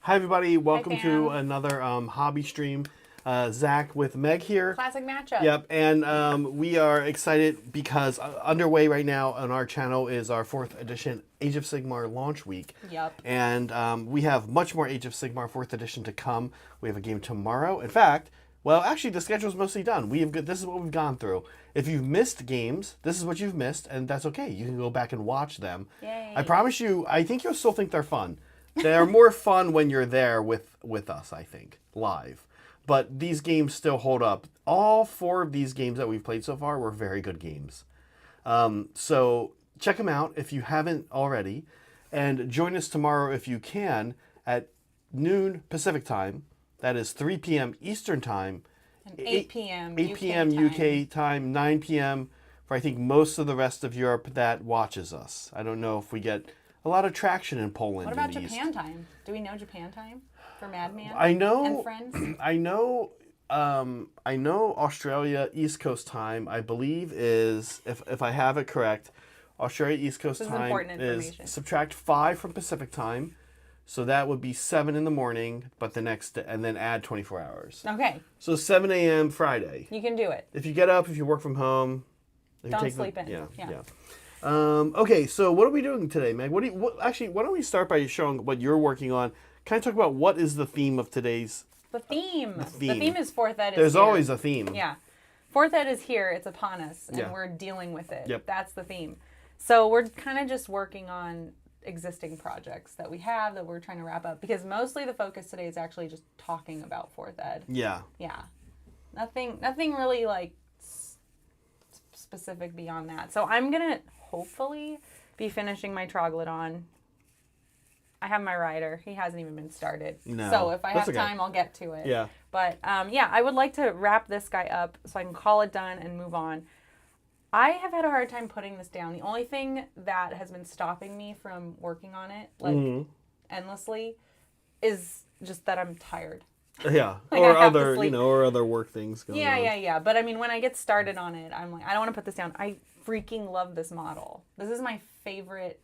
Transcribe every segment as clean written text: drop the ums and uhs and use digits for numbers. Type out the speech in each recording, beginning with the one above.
Hi everybody, welcome to another hobby stream. Zach with Meg here. Classic matchup. Yep, and we are excited because underway right now on our channel is our 4th edition Age of Sigmar launch week. Yep. And we have much more Age of Sigmar 4th edition to come. We have a game tomorrow. In fact, well, actually the schedule's mostly done. This is what we've gone through. If you've missed games, this is what you've missed, and that's okay. You can go back and watch them. Yay. I promise you, I think you'll still think they're fun. They're more fun when you're there with us, I think, live. But these games still hold up. All 4 of these games that we've played so far were very good games. So check them out if you haven't already. And join us tomorrow if you can at noon Pacific time. That is 3 p.m. Eastern time. And 8 p.m. 8 p.m. UK time, 9 p.m. for I think most of the rest of Europe that watches us. I don't know if we get a lot of traction in Poland. What about Japan time? Do we know Japan time for Madman? I know. And Friends? I know Australia East Coast time, I believe, is, if I have it correct, Australia East Coast time is subtract 5 from Pacific time. So that would be 7 in the morning, but the next, and then add 24 hours. Okay. So 7 a.m. Friday. You can do it. If you get up, if you work from home. Don't sleep in. Yeah. Okay, so what are we doing today, Meg? Actually, why don't we start by showing what you're working on? Kind of talk about what is the theme of today's... The theme is 4th Ed. There's always a theme. Yeah. 4th Ed is here. It's upon us, and we're dealing with it. Yep. That's the theme. So we're kind of just working on existing projects that we have that we're trying to wrap up, because mostly the focus today is actually just talking about 4th Ed. Yeah. Yeah. Nothing really like specific beyond that. So I'm going to hopefully be finishing my Troglodyte. I have my rider. He hasn't even been started. No, so if I have okay. time, I'll get to it. Yeah. But yeah, I would like to wrap this guy up so I can call it done and move on. I have had a hard time putting this down. The only thing that has been stopping me from working on it like endlessly is just that I'm tired. Yeah, Like, or I have to other, sleep. or other work things going on. Yeah. But I mean, when I get started on it, I'm like, I don't want to put this down. I freaking love this model. This is my favorite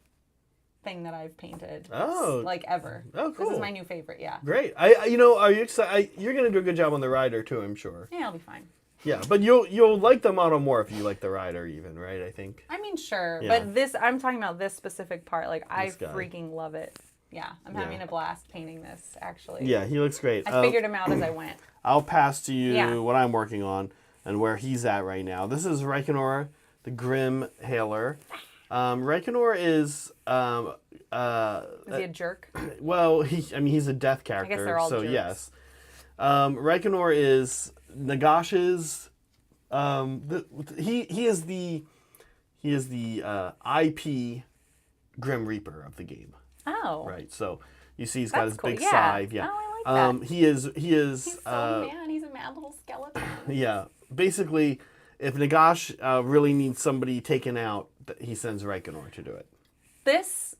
thing that I've painted. Like ever. Oh, cool. This is my new favorite. Yeah. Great. Are you excited? You're gonna do a good job on the rider too, I'm sure. Yeah, I'll be fine. Yeah, but you'll like the model more if you like the rider, even, right? I think. I mean, sure, Yeah. but I'm talking about this specific part. Like, I This guy. freaking love it. Yeah, I'm having a blast painting this, actually. Yeah, he looks great. I figured him out as I went. I'll pass to you Yeah. what I'm working on and where he's at right now. This is Reikenor, the Grim Hailer. Reikenor is... Is he a jerk? Well, he's a death character, I guess they're all so jerks. yes. Reikenor is Nagash's. He is the IP Grim Reaper of the game. Oh. Right. So you see, he's got his cool. big Yeah. scythe. Yeah. Oh, I like that. He is. He's so mad. He's a mad little skeleton. Yeah. Basically, if Nagash really needs somebody taken out, he sends Reikenor to do it. This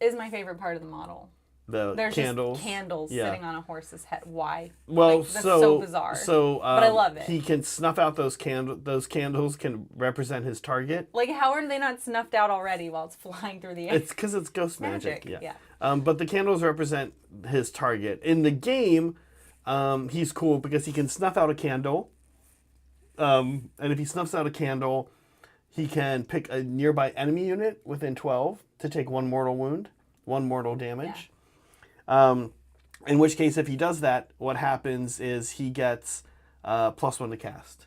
is my favorite part of the model. There's candles. just candles sitting on a horse's head. Why? Well, that's so bizarre. So, but I love it. He can snuff out those candles. Those candles can represent his target. Like, how are they not snuffed out already while it's flying through the air? It's because it's ghost magic. Yeah. But the candles represent his target. In the game, he's cool because he can snuff out a candle. And if he snuffs out a candle, he can pick a nearby enemy unit within 12 to take 1 mortal wound, 1 mortal damage. In which case, if he does that, what happens is he gets +1 to cast.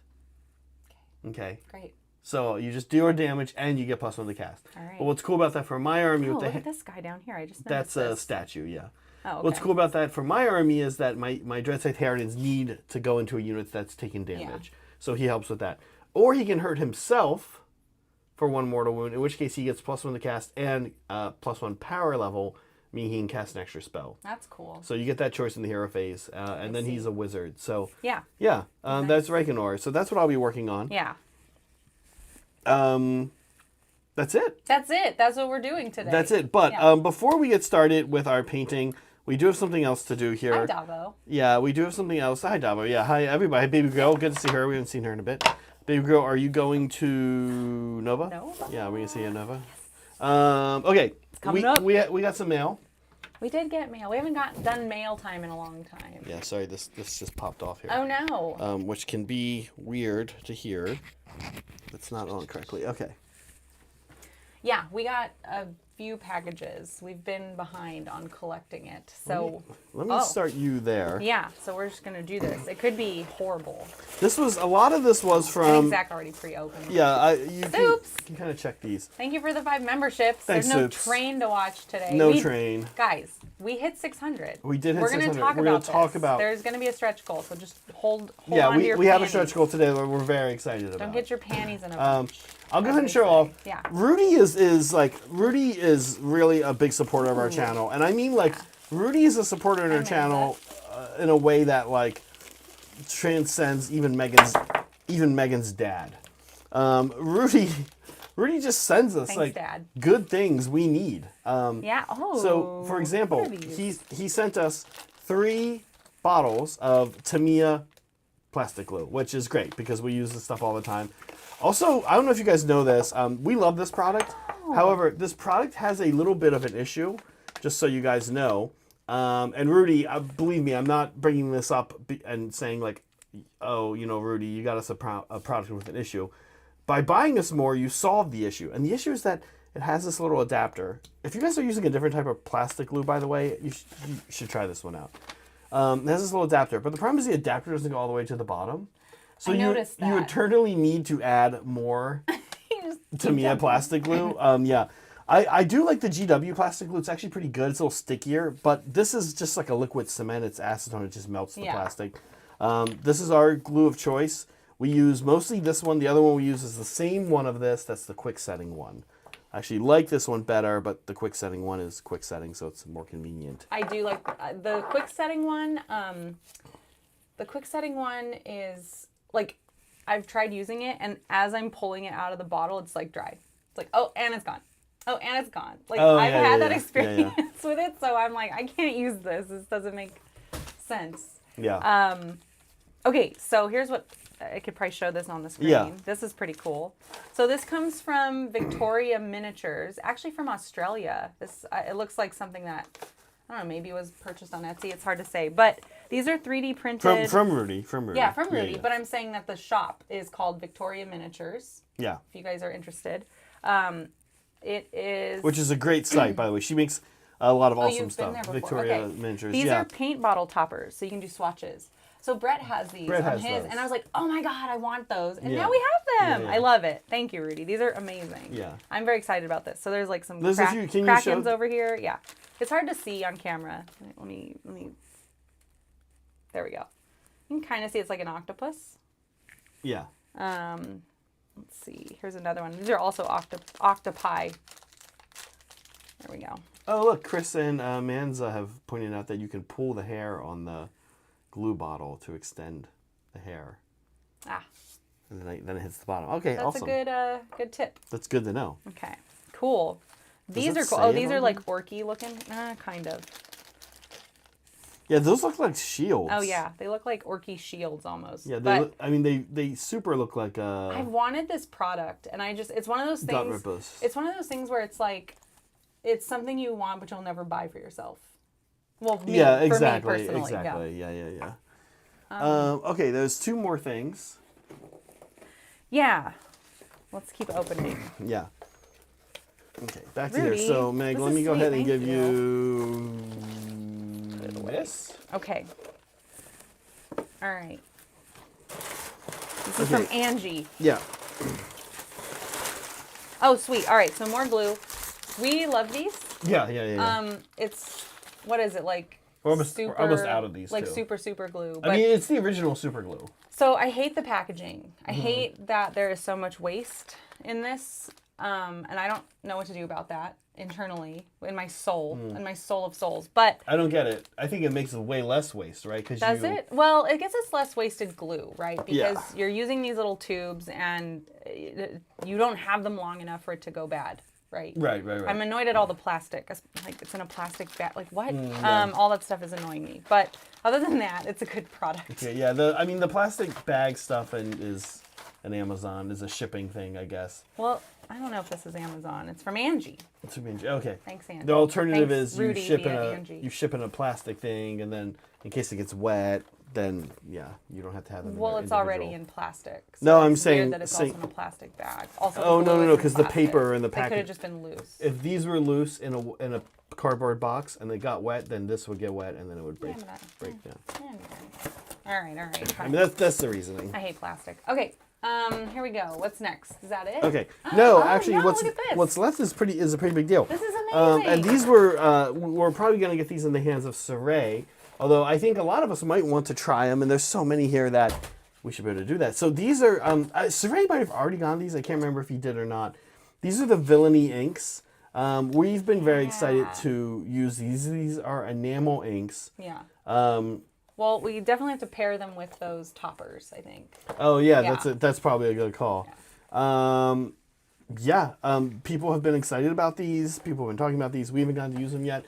Okay. Great. So you just do your damage and you get +1 to cast. All right. But what's cool about that for my army with look at this guy down here. I just that's noticed a this. statue, yeah. Oh, okay. What's cool about that for my army is that my Dreadscythe Harridans need to go into a unit that's taking damage. So he helps with that. Or he can hurt himself for 1 mortal wound, in which case he gets +1 to cast and +1 power level, meaning he can cast an extra spell. That's cool. So you get that choice in the hero phase, and then he's a wizard. So yeah, nice. That's Reikenor. So that's what I'll be working on. Yeah. That's it. That's what we're doing today. That's it. But before we get started with our painting, we do have something else to do here. Hi, Davo. Yeah, we do have something else. Hi, Davo. Yeah, hi, everybody. Hi, Baby Girl. Good to see her. We haven't seen her in a bit. Baby Girl, are you going to Nova? Nova. Yeah, we're going to see you at Nova. Yes. Okay. Coming up. We got some mail. We did get mail. We haven't done mail time in a long time. Yeah, sorry, this just popped off here. Oh no. Which can be weird to hear. It's not on correctly. Okay. Yeah, we got a few packages. We've been behind on collecting it. So let me start you there. Yeah, so we're just gonna do this. It could be horrible. A lot of this was from. I think Zach already pre-opened. Yeah, you Soups. can kind of check these. Thank you for the 5 memberships. Thanks, There's no Soups. train to watch today. No train. Guys, we hit 600. We did hit 600. We're gonna talk about. There's gonna be a stretch goal, so just hold Yeah, on to your we have a panties. stretch goal today that we're very excited about. Don't get your panties in a bunch. I'll go ahead and show off. Yeah. Rudy is really a big supporter of our channel, and I mean Rudy is a supporter in our channel in a way that transcends even Megan's dad. Rudy just sends us Thanks, Dad. good things we need. Yeah. Oh. So for example, what are these? he sent us 3 bottles of Tamiya plastic glue, which is great because we use this stuff all the time. Also, I don't know if you guys know this. We love this product. Oh. However, this product has a little bit of an issue, just so you guys know. And Rudy, believe me, I'm not bringing this up and saying oh, Rudy, you got us a product with an issue. By buying us more, you solve the issue. And the issue is that it has this little adapter. If you guys are using a different type of plastic glue, by the way, you should try this one out. It has this little adapter. But the problem is the adapter doesn't go all the way to the bottom. So you eternally need to add more Tamiya plastic glue. Yeah. I do like the GW plastic glue. It's actually pretty good. It's a little stickier, but this is just like a liquid cement. It's acetone. It just melts the plastic. This is our glue of choice. We use mostly this one. The other one we use is the same one of this. That's the quick setting one. I actually like this one better, but the quick setting one is quick setting, so it's more convenient. I do like the quick setting one. The quick setting one is I've tried using it, and as I'm pulling it out of the bottle, it's dry. It's oh, and it's gone. Oh, and it's gone. I've had that experience with it, so I'm I can't use this. This doesn't make sense. Yeah. Okay, so here's what I could probably show this on the screen. Yeah. This is pretty cool. So this comes from Victoria Miniatures, actually from Australia. This it looks like something that I don't know, maybe it was purchased on Etsy. It's hard to say, but these are 3D printed. From Rudy. Yeah, from Rudy. But I'm saying that the shop is called Victoria Miniatures. Yeah. If you guys are interested, it is. Which is a great site, by the way. She makes a lot of awesome you've stuff. been there before. Victoria Okay. Miniatures. These are paint bottle toppers, so you can do swatches. So Brett has these on his, and I was oh my god, I want those, and now we have them. I love it. Thank you, Rudy. These are amazing. Yeah. I'm very excited about this. So there's some Can you Krakens over here. Yeah. It's hard to see on camera. Let me. There we go. You can kind of see it's like an octopus. Yeah. Let's see. Here's another one. These are also octopi. There we go. Oh, look, Chris and Manza have pointed out that you can pull the hair on the glue bottle to extend the hair. Ah. And then it hits the bottom. Okay, That's awesome. a good tip. That's good to know. Okay. Cool. These are cool. say Oh, it these on are them? orky looking. Kind of. Yeah, those look like shields. Oh yeah, they look like orky shields almost. Yeah, but they super look like I've wanted this product, and it's one of those dot things. rippers. It's one of those things where it's something you want, but you'll never buy for yourself. Well, for me personally. Exactly. Yeah. Okay, there's 2 more things. Yeah. Let's keep opening. Yeah. Okay, back to Rudy, here. So, Meg, this let is me go sweet, ahead and thank give you this. Okay. All right. This is from Angie. Yeah. Oh, sweet. All right, so more glue. We love these. Yeah. It's what is it like? We're almost out of these. Super glue. I mean, it's the original super glue. So I hate the packaging. I hate that there is so much waste in this, and I don't know what to do about that internally in my soul, in my soul of souls. But I don't get it. I think it makes way less waste, right? Does it? Well, I guess it's less wasted glue, right? Because Yeah. you're using these little tubes, and you don't have them long enough for it to go bad. Right. I'm annoyed at all the plastic. It's in a plastic bag. What? All that stuff is annoying me. But other than that, it's a good product. Okay, yeah. The plastic bag stuff is an Amazon is a shipping thing, I guess. Well, I don't know if this is Amazon. It's from Angie. It's from Angie. Okay. Thanks, Angie. The alternative Thanks, is Rudy via Angie. you ship in a plastic thing, and then in case it gets wet, then yeah, you don't have to have them. Well, in it's individual. already in plastic. So No, I'm it's saying weird that it's also in a plastic bag. Also, oh the glue no, is in because the plastic. paper and the They could package. have just been loose. If these were loose in a cardboard box and they got wet, then this would get wet and then it would break down. All right. I mean that's the reasoning. I hate plastic. Okay, here we go. What's next? Is that it? Okay. No, Oh, actually, no, look at this. what's left is a pretty big deal. This is amazing. And these we're probably gonna get these in the hands of Saray. Although I think a lot of us might want to try them, and there's so many here that we should be able to do that. So these are Saray might have already gone these. I can't remember if he did or not. These are the Villainy inks. We've been very excited to use these. These are enamel inks. Yeah. Well, we definitely have to pair them with those toppers, I think. Oh yeah. That's probably a good call. Yeah. People have been excited about these. People have been talking about these. We haven't gotten to use them yet.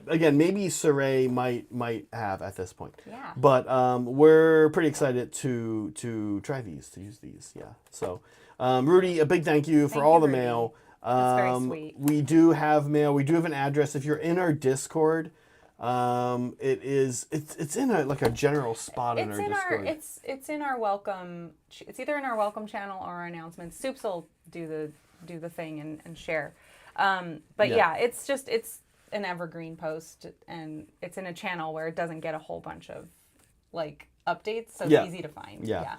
Again, maybe Saray might have at this point. Yeah. But we're pretty excited to try these, to use these. Yeah. So, Rudy, a big thank you for all the Rudy. mail. That's very sweet. We do have mail. We do have an address. If you're in our Discord, it's in a general spot in our Discord. It's in our welcome. It's either in our welcome channel or our announcements. Soups will do the thing and share. But yeah, it's an evergreen post, and it's in a channel where it doesn't get a whole bunch of like updates, so it's easy to find. Yeah.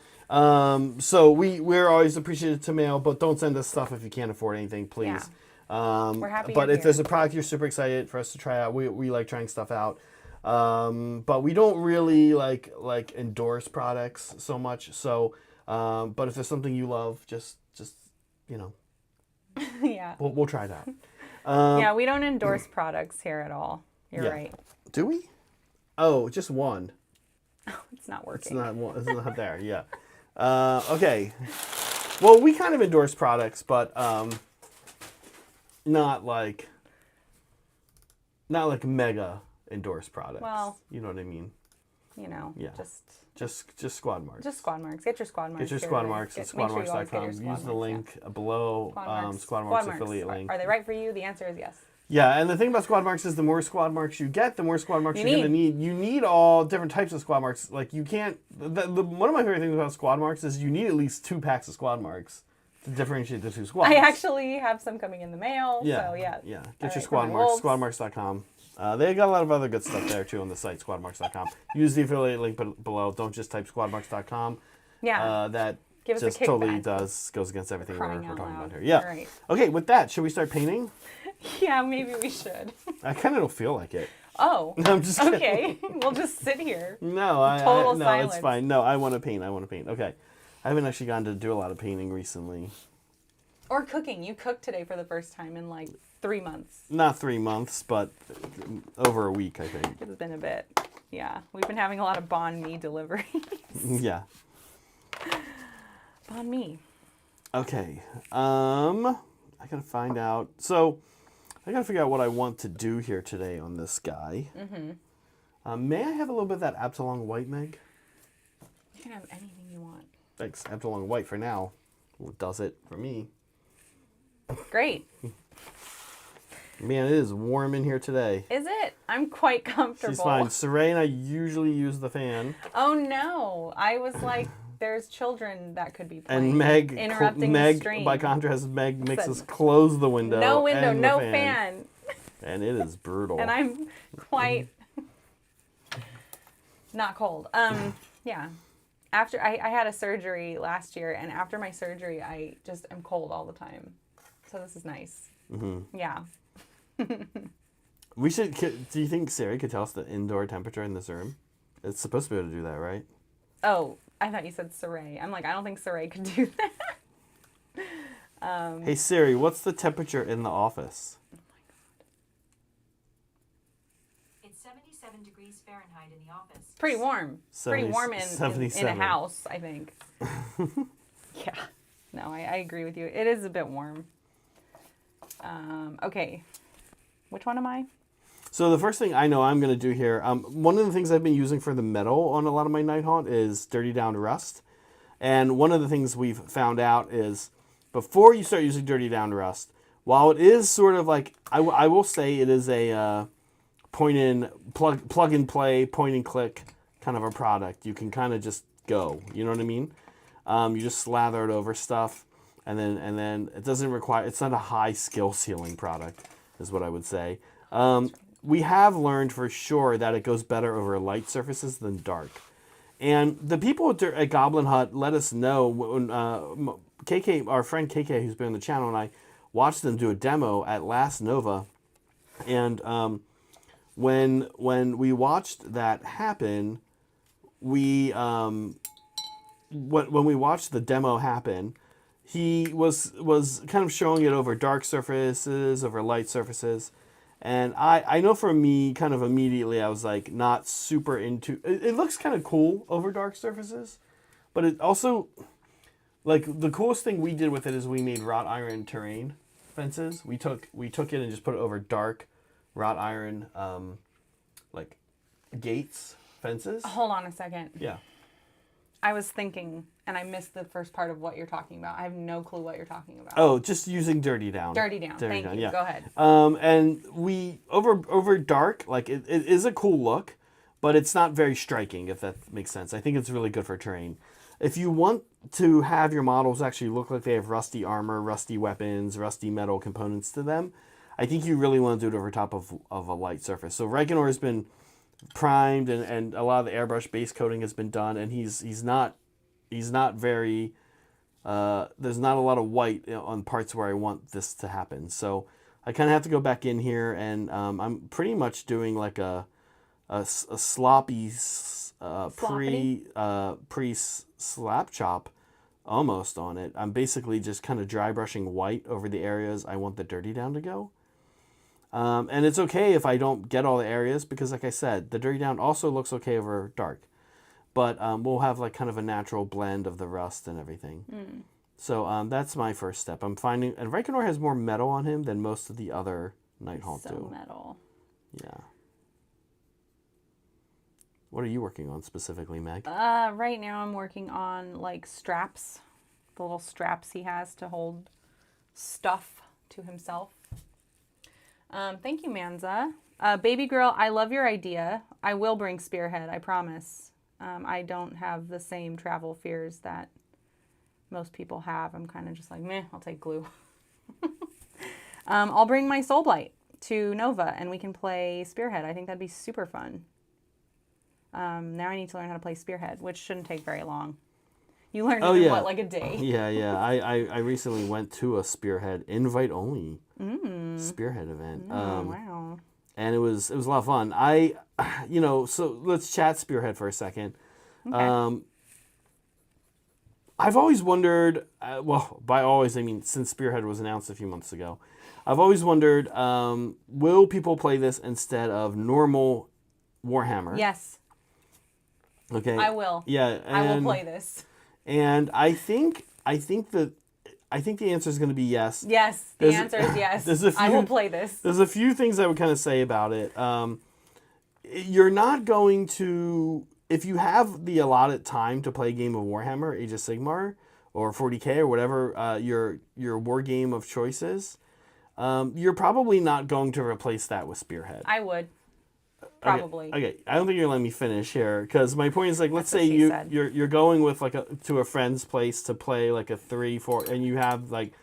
So we're always appreciative to mail, but don't send us stuff if you can't afford anything, please. We're happy. But you're if there's here. a product you're super excited for us to try out, we like trying stuff out. But we don't really like endorse products so much. So, but if there's something you love, just yeah, we'll try it out. Yeah, we don't endorse products here at all. You're right. Do we? Oh, just one. It's not working. It's not one. It's not there. Yeah. Okay. Well, we kind of endorse products, but not like mega endorse products. Well, you know what I mean. Yeah. Just squad marks. Just squad marks. Get your squad marks. Get your squad marks at squadmarks.com. Use the link below. Squad marks affiliate link. Are they right for you? The answer is yes. Yeah, and the thing about squad marks is the more squad marks you get, the more squad marks you're going to need. You need all different types of squad marks. Like you can't. One of my favorite things about squad marks is you need at least 2 packs of squad marks to differentiate the 2 squads. I actually have some coming in the mail. Yeah. So yeah. Yeah. Get your squad marks. Squadmarks.com. They got a lot of other good stuff there too on the site. Squadmarks.com. Use the affiliate link below. Don't just type squadmarks.com. Yeah. That Give us just a totally kickback. goes against everything we're talking about here. All Yeah. right. Okay. With that, should we start painting? Yeah, maybe we should. I kind of don't feel like it. Oh. I'm just kidding. Okay. We'll just sit here. No, Total no, silence. it's fine. No, I want to paint. Okay. I haven't actually gotten to do a lot of painting recently. Or cooking. You cooked today for the first time in like 3 months. Not 3 months, but over a week, I think. It's been a bit. Yeah. We've been having a lot of banh mi deliveries. Yeah. Banh mi. Okay. I gotta find out. So, I gotta figure out what I want to do here today on this guy. Mm-hmm. May I have a little bit of that Absalom White, Meg? You can have anything you want. Thanks. Absalom White for now. Well, does it for me. Great. Man, it is warm in here today. Is it? I'm quite comfortable. She's fine. Saray and I usually use the fan. Oh no. I was like, there's children that could be playing. And Meg, interrupting the stream. By contrast, Meg makes us close the window. No window, and no the fan. And it is brutal. And I'm quite not cold. Yeah. After I had a surgery last year, and after my surgery, I just am cold all the time. So this is nice. Mm-hmm. Yeah. We should. Do you think Sari could tell us the indoor temperature in this room? It's supposed to be able to do that, right? Oh, I thought you said Saray. I'm like, I don't think Saray could do that. Hey Siri, what's the temperature in the office? Oh my God. It's 77 degrees Fahrenheit in the office. Pretty warm. 70, Pretty warm in a house, I think. Yeah. No, I agree with you. It is a bit warm. Okay. Which one am I? So the first thing I know I'm going to do here, one of the things I've been using for the metal on a lot of my Nighthaunt is Dirty Down Rust. And one of the things we've found out is before you start using Dirty Down Rust, while it is sort of like, I will say it is a plug and play, point and click kind of a product. You can kind of just go, you know what I mean? You just slather it over stuff, and then it doesn't require, it's not a high skill ceiling product, is what I would say. We have learned for sure that it goes better over light surfaces than dark. And the people at Goblin Hut let us know when KK, our friend KK, who's been on the channel, and I watched them do a demo at Last Nova. And when we watched that happen, when we watched the demo happen, he was kind of showing it over dark surfaces, over light surfaces. And I know for me, kind of immediately, I was like not super into it. It looks kind of cool over dark surfaces, but it also, like, the coolest thing we did with it is we made wrought iron terrain fences. We took it and just put it over dark wrought iron, like gates, fences. Hold on a second. Yeah. I was thinking, and I missed the first part of what you're talking about. I have no clue what you're talking about. Oh, just using Dirty Down. Dirty Down. Thank you. Yeah. Go ahead. And we over dark, like it is a cool look, but it's not very striking, if that makes sense. I think it's really good for terrain. If you want to have your models actually look like they have rusty armor, rusty weapons, rusty metal components to them, I think you really want to do it over top of a light surface. So Reikenor has been primed, and a lot of the airbrush base coating has been done, and he's not very there's not a lot of white on parts where I want this to happen. So I kind of have to go back in here, and I'm pretty much doing like a sloppy pre slap chop almost on it. I'm basically just kind of dry brushing white over the areas I want the Dirty Down to go. And it's okay if I don't get all the areas, because like I said, the Dirty Down also looks okay over dark. But we'll have like kind of a natural blend of the rust and everything. Mm. So that's my first step. I'm finding, and Reikenor has more metal on him than most of the other Nighthawk do. So metal. Yeah. What are you working on specifically, Meg? Right now I'm working on like straps, the little straps he has to hold stuff to himself. Thank you, Manza. Baby girl, I love your idea. I will bring Spearhead, I promise. I don't have the same travel fears that most people have. I'm kind of just like, meh, I'll take glue. I'll bring my Soul Blight to Nova and we can play Spearhead. I think that'd be super fun. Now I need to learn how to play Spearhead, which shouldn't take very long. You learn it in, what, like a day? Yeah. I recently went to a Spearhead invite-only Spearhead event. Wow. And it was a lot of fun. So let's chat Spearhead for a second. Okay. I've always wondered, by always I mean since Spearhead was announced a few months ago, I've always wondered, will people play this instead of normal Warhammer? Yes. Okay. I will. Yeah. I will play this. And I think the answer is going to be yes. Yes, the answer is yes. I will play this. There's a few things I would kind of say about it. You're not going to, if you have the allotted time to play a game of Warhammer, Age of Sigmar, or 40K, or whatever your war game of choice is, you're probably not going to replace that with Spearhead. I would. Probably. Okay. I don't think you're letting me finish here, because my point is, like, let's say you're going with to a friend's place to play like a 3-4, and you have like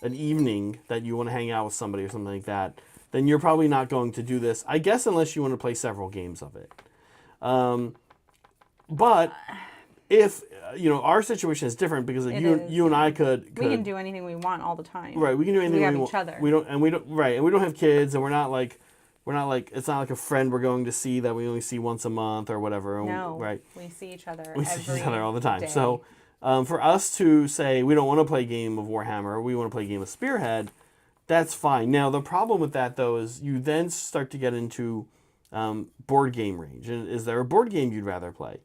an evening that you want to hang out with somebody or something like that. Then you're probably not going to do this, I guess, unless you want to play several games of it. But if our situation is different, because you and I could we can do anything we want all the time. Right, we can do anything we have want. Each other. We don't have kids, and we're not like it's not like a friend we're going to see that we only see once a month or whatever. No, right. We see each other. We see each other all the time. Day. So for us to say we don't want to play a game of Warhammer, we want to play a game of Spearhead, that's fine. Now the problem with that though is you then start to get into board game range. And is there a board game you'd rather play?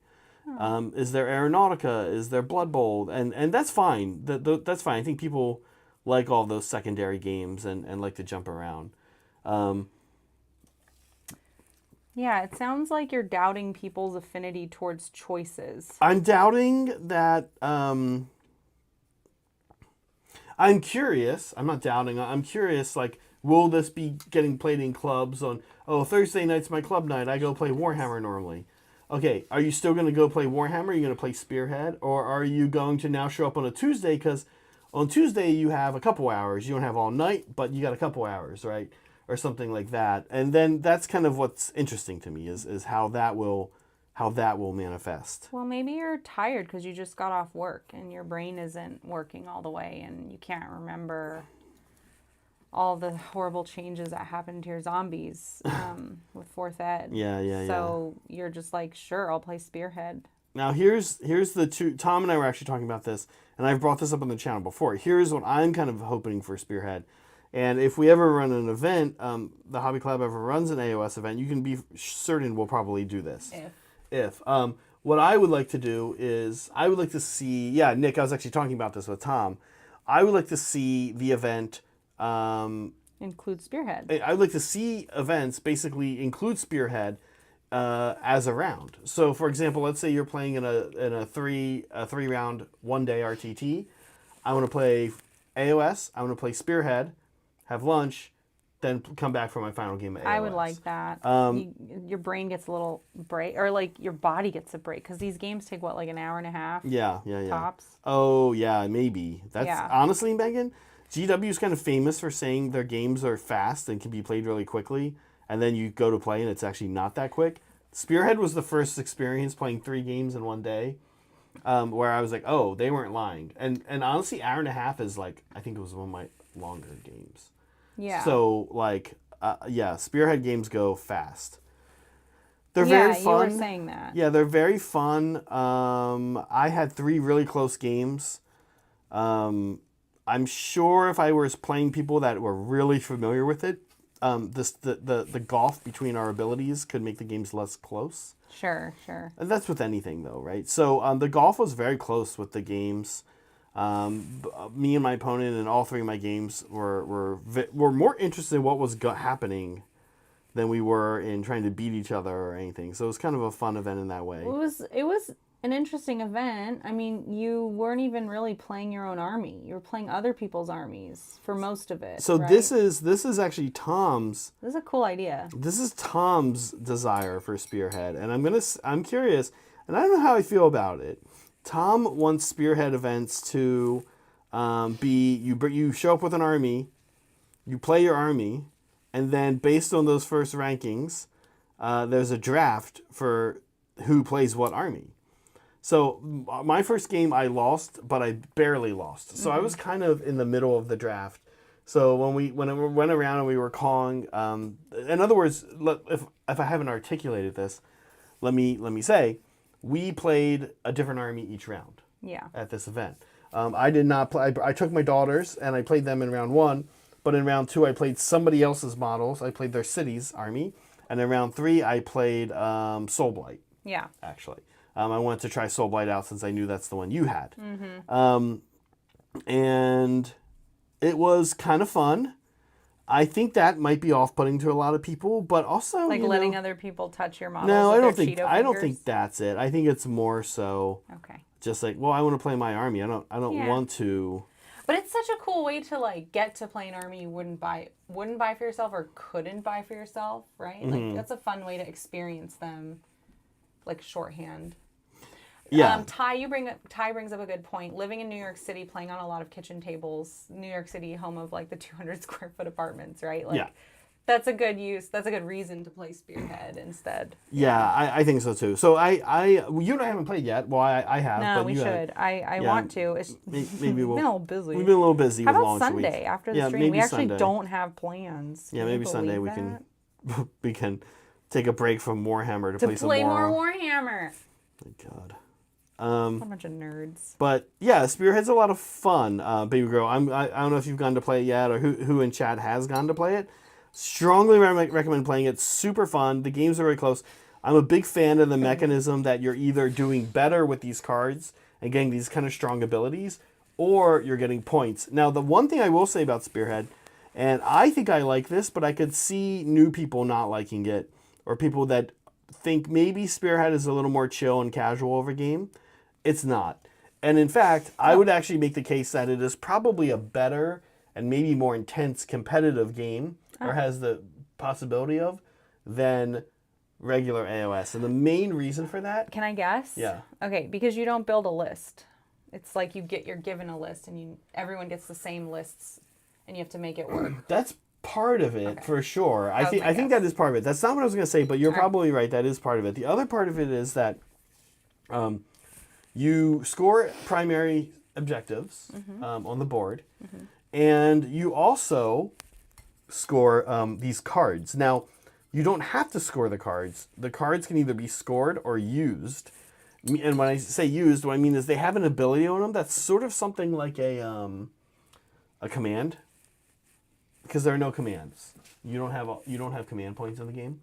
Is there Aeronautica? Is there Blood Bowl? And that's fine. That's fine. I think people like all those secondary games and like to jump around. Yeah, it sounds like you're doubting people's affinity towards choices. I'm doubting that. I'm curious. I'm not doubting. I'm curious. Like, will this be getting played in clubs on? Oh, Thursday night's my club night. I go play Warhammer normally. Okay, are you still going to go play Warhammer? Are you going to play Spearhead, or are you going to now show up on a Tuesday? Because on Tuesday you have a couple hours. You don't have all night, but you got a couple hours, right? Or something like that. And then that's kind of what's interesting to me is how that will manifest. Well, maybe you're tired because you just got off work and your brain isn't working all the way and you can't remember all the horrible changes that happened to your zombies with 4th Ed. Yeah. So you're just like, sure, I'll play Spearhead. Now here's the two. Tom and I were actually talking about this, and I've brought this up on the channel before. Here's what I'm kind of hoping for Spearhead. And if we ever run an event, the Hobby Club ever runs an AOS event, you can be certain we'll probably do this. If what I would like to do is, I would like to see, Nick, I was actually talking about this with Tom. I would like to see the event include Spearhead. I would like to see events basically include Spearhead as a round. So, for example, let's say you're playing in a three round 1 day RTT. I want to play AOS. I want to play Spearhead, have lunch, then come back for my final game of AOS. I would like that. Your brain gets a little break, or like your body gets a break, because these games take what, like an hour and a half? Yeah. Tops. Oh yeah, maybe. That's honestly, Megan, GW is kind of famous for saying their games are fast and can be played really quickly, and then you go to play and it's actually not that quick. Spearhead was the first experience playing 3 games in 1 day, where I was like, oh, they weren't lying. And honestly, hour and a half is like, I think it was one of my longer games. Yeah. So like, Spearhead games go fast. They're very fun. Yeah, you were saying that. Yeah, they're very fun. I had 3 really close games. I'm sure if I was playing people that were really familiar with it, the gulf between our abilities could make the games less close. Sure. And that's with anything, though, right? So the gulf was very close with the games. Me and my opponent in all 3 of my games were more interested in what was happening than we were in trying to beat each other or anything. So it was kind of a fun event in that way. It was an interesting event. I mean, you weren't even really playing your own army. You were playing other people's armies for most of it. So right? this is actually Tom's. This is a cool idea. This is Tom's desire for Spearhead, and I'm curious, and I don't know how I feel about it. Tom wants Spearhead events to be you show up with an army, you play your army, and then based on those first rankings, there's a draft for who plays what army. So my first game I lost, but I barely lost. So I was kind of in the middle of the draft. So when it went around and we were calling, in other words, if I haven't articulated this, let me say, we played a different army each round. Yeah. At this event, I did not play. I took my daughters and I played them in round 1, but in round 2 I played somebody else's models. I played their city's army, and in round 3 I played Soulblight. Yeah. Actually. I wanted to try Soulblight out since I knew that's the one you had. And it was kind of fun. I think that might be off-putting to a lot of people, but also like letting other people touch your models. No, with I don't think that's it. I think it's more so just like, well, I want to play my army. I don't want to. But it's such a cool way to like get to play an army you wouldn't buy for yourself or couldn't buy for yourself, right? Like that's a fun way to experience them, like shorthand. Yeah. Ty brings up a good point. Living in New York City, playing on a lot of kitchen tables, New York City, home of like the 200 square foot apartments, right? Like, that's a good use. That's a good reason to play Spearhead instead. Yeah, I think so too. So you and I haven't played yet. Well, I have. No, but we should. I want to. It's maybe we'll. Been a little busy. We've been a little busy. How with about launch Sunday week. after the stream? We actually don't have plans. Yeah, maybe Sunday we can take a break from Warhammer to play some more Warhammer. My God. A bunch of nerds. But yeah, Spearhead's a lot of fun. Baby girl, I don't know if you've gone to play it yet or who in chat has gone to play it. Strongly recommend playing it. Super fun. The games are very close. I'm a big fan of the mechanism that you're either doing better with these cards and getting these kind of strong abilities, or you're getting points. Now, the one thing I will say about Spearhead, and I think I like this, but I could see new people not liking it, or people that think maybe Spearhead is a little more chill and casual of a game, it's not. And in fact, I would actually make the case that it is probably a better and maybe more intense competitive game, or has the possibility of, than regular AOS. And the main reason for that... Can I guess? Yeah. Okay, because you don't build a list. It's like you're given a list, and everyone gets the same lists, and you have to make it work. That's part of it, for sure. I think guess. that is part of it. That's not what I was going to say, but you're probably right. That is part of it. The other part of it is that you score primary objectives on the board, and you also score these cards. Now, you don't have to score the cards. The cards can either be scored or used. And when I say used, what I mean is they have an ability on them that's sort of something like a command, because there are no commands. You don't have command points in the game.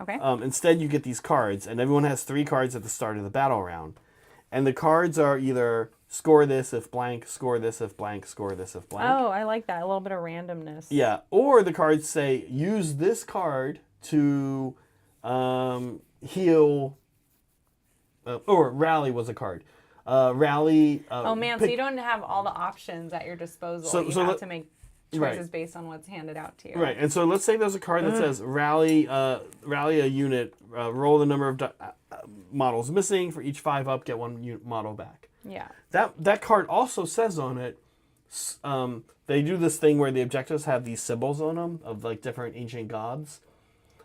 Okay. Instead, you get these cards, and everyone has 3 cards at the start of the battle round. And the cards are either score this if blank, score this if blank, score this if blank. Oh, I like that. A little bit of randomness. Yeah. Or the cards say, use this card to heal, or rally was a card. Rally. Oh, man, so you don't have all the options at your disposal. You have to make choices based on what's handed out to you. Right. And so let's say there's a card that says, rally a unit, roll the number of models missing. For each 5 up, get 1 model back. Yeah. That card also says on it, they do this thing where the objectives have these symbols on them of like different ancient gods,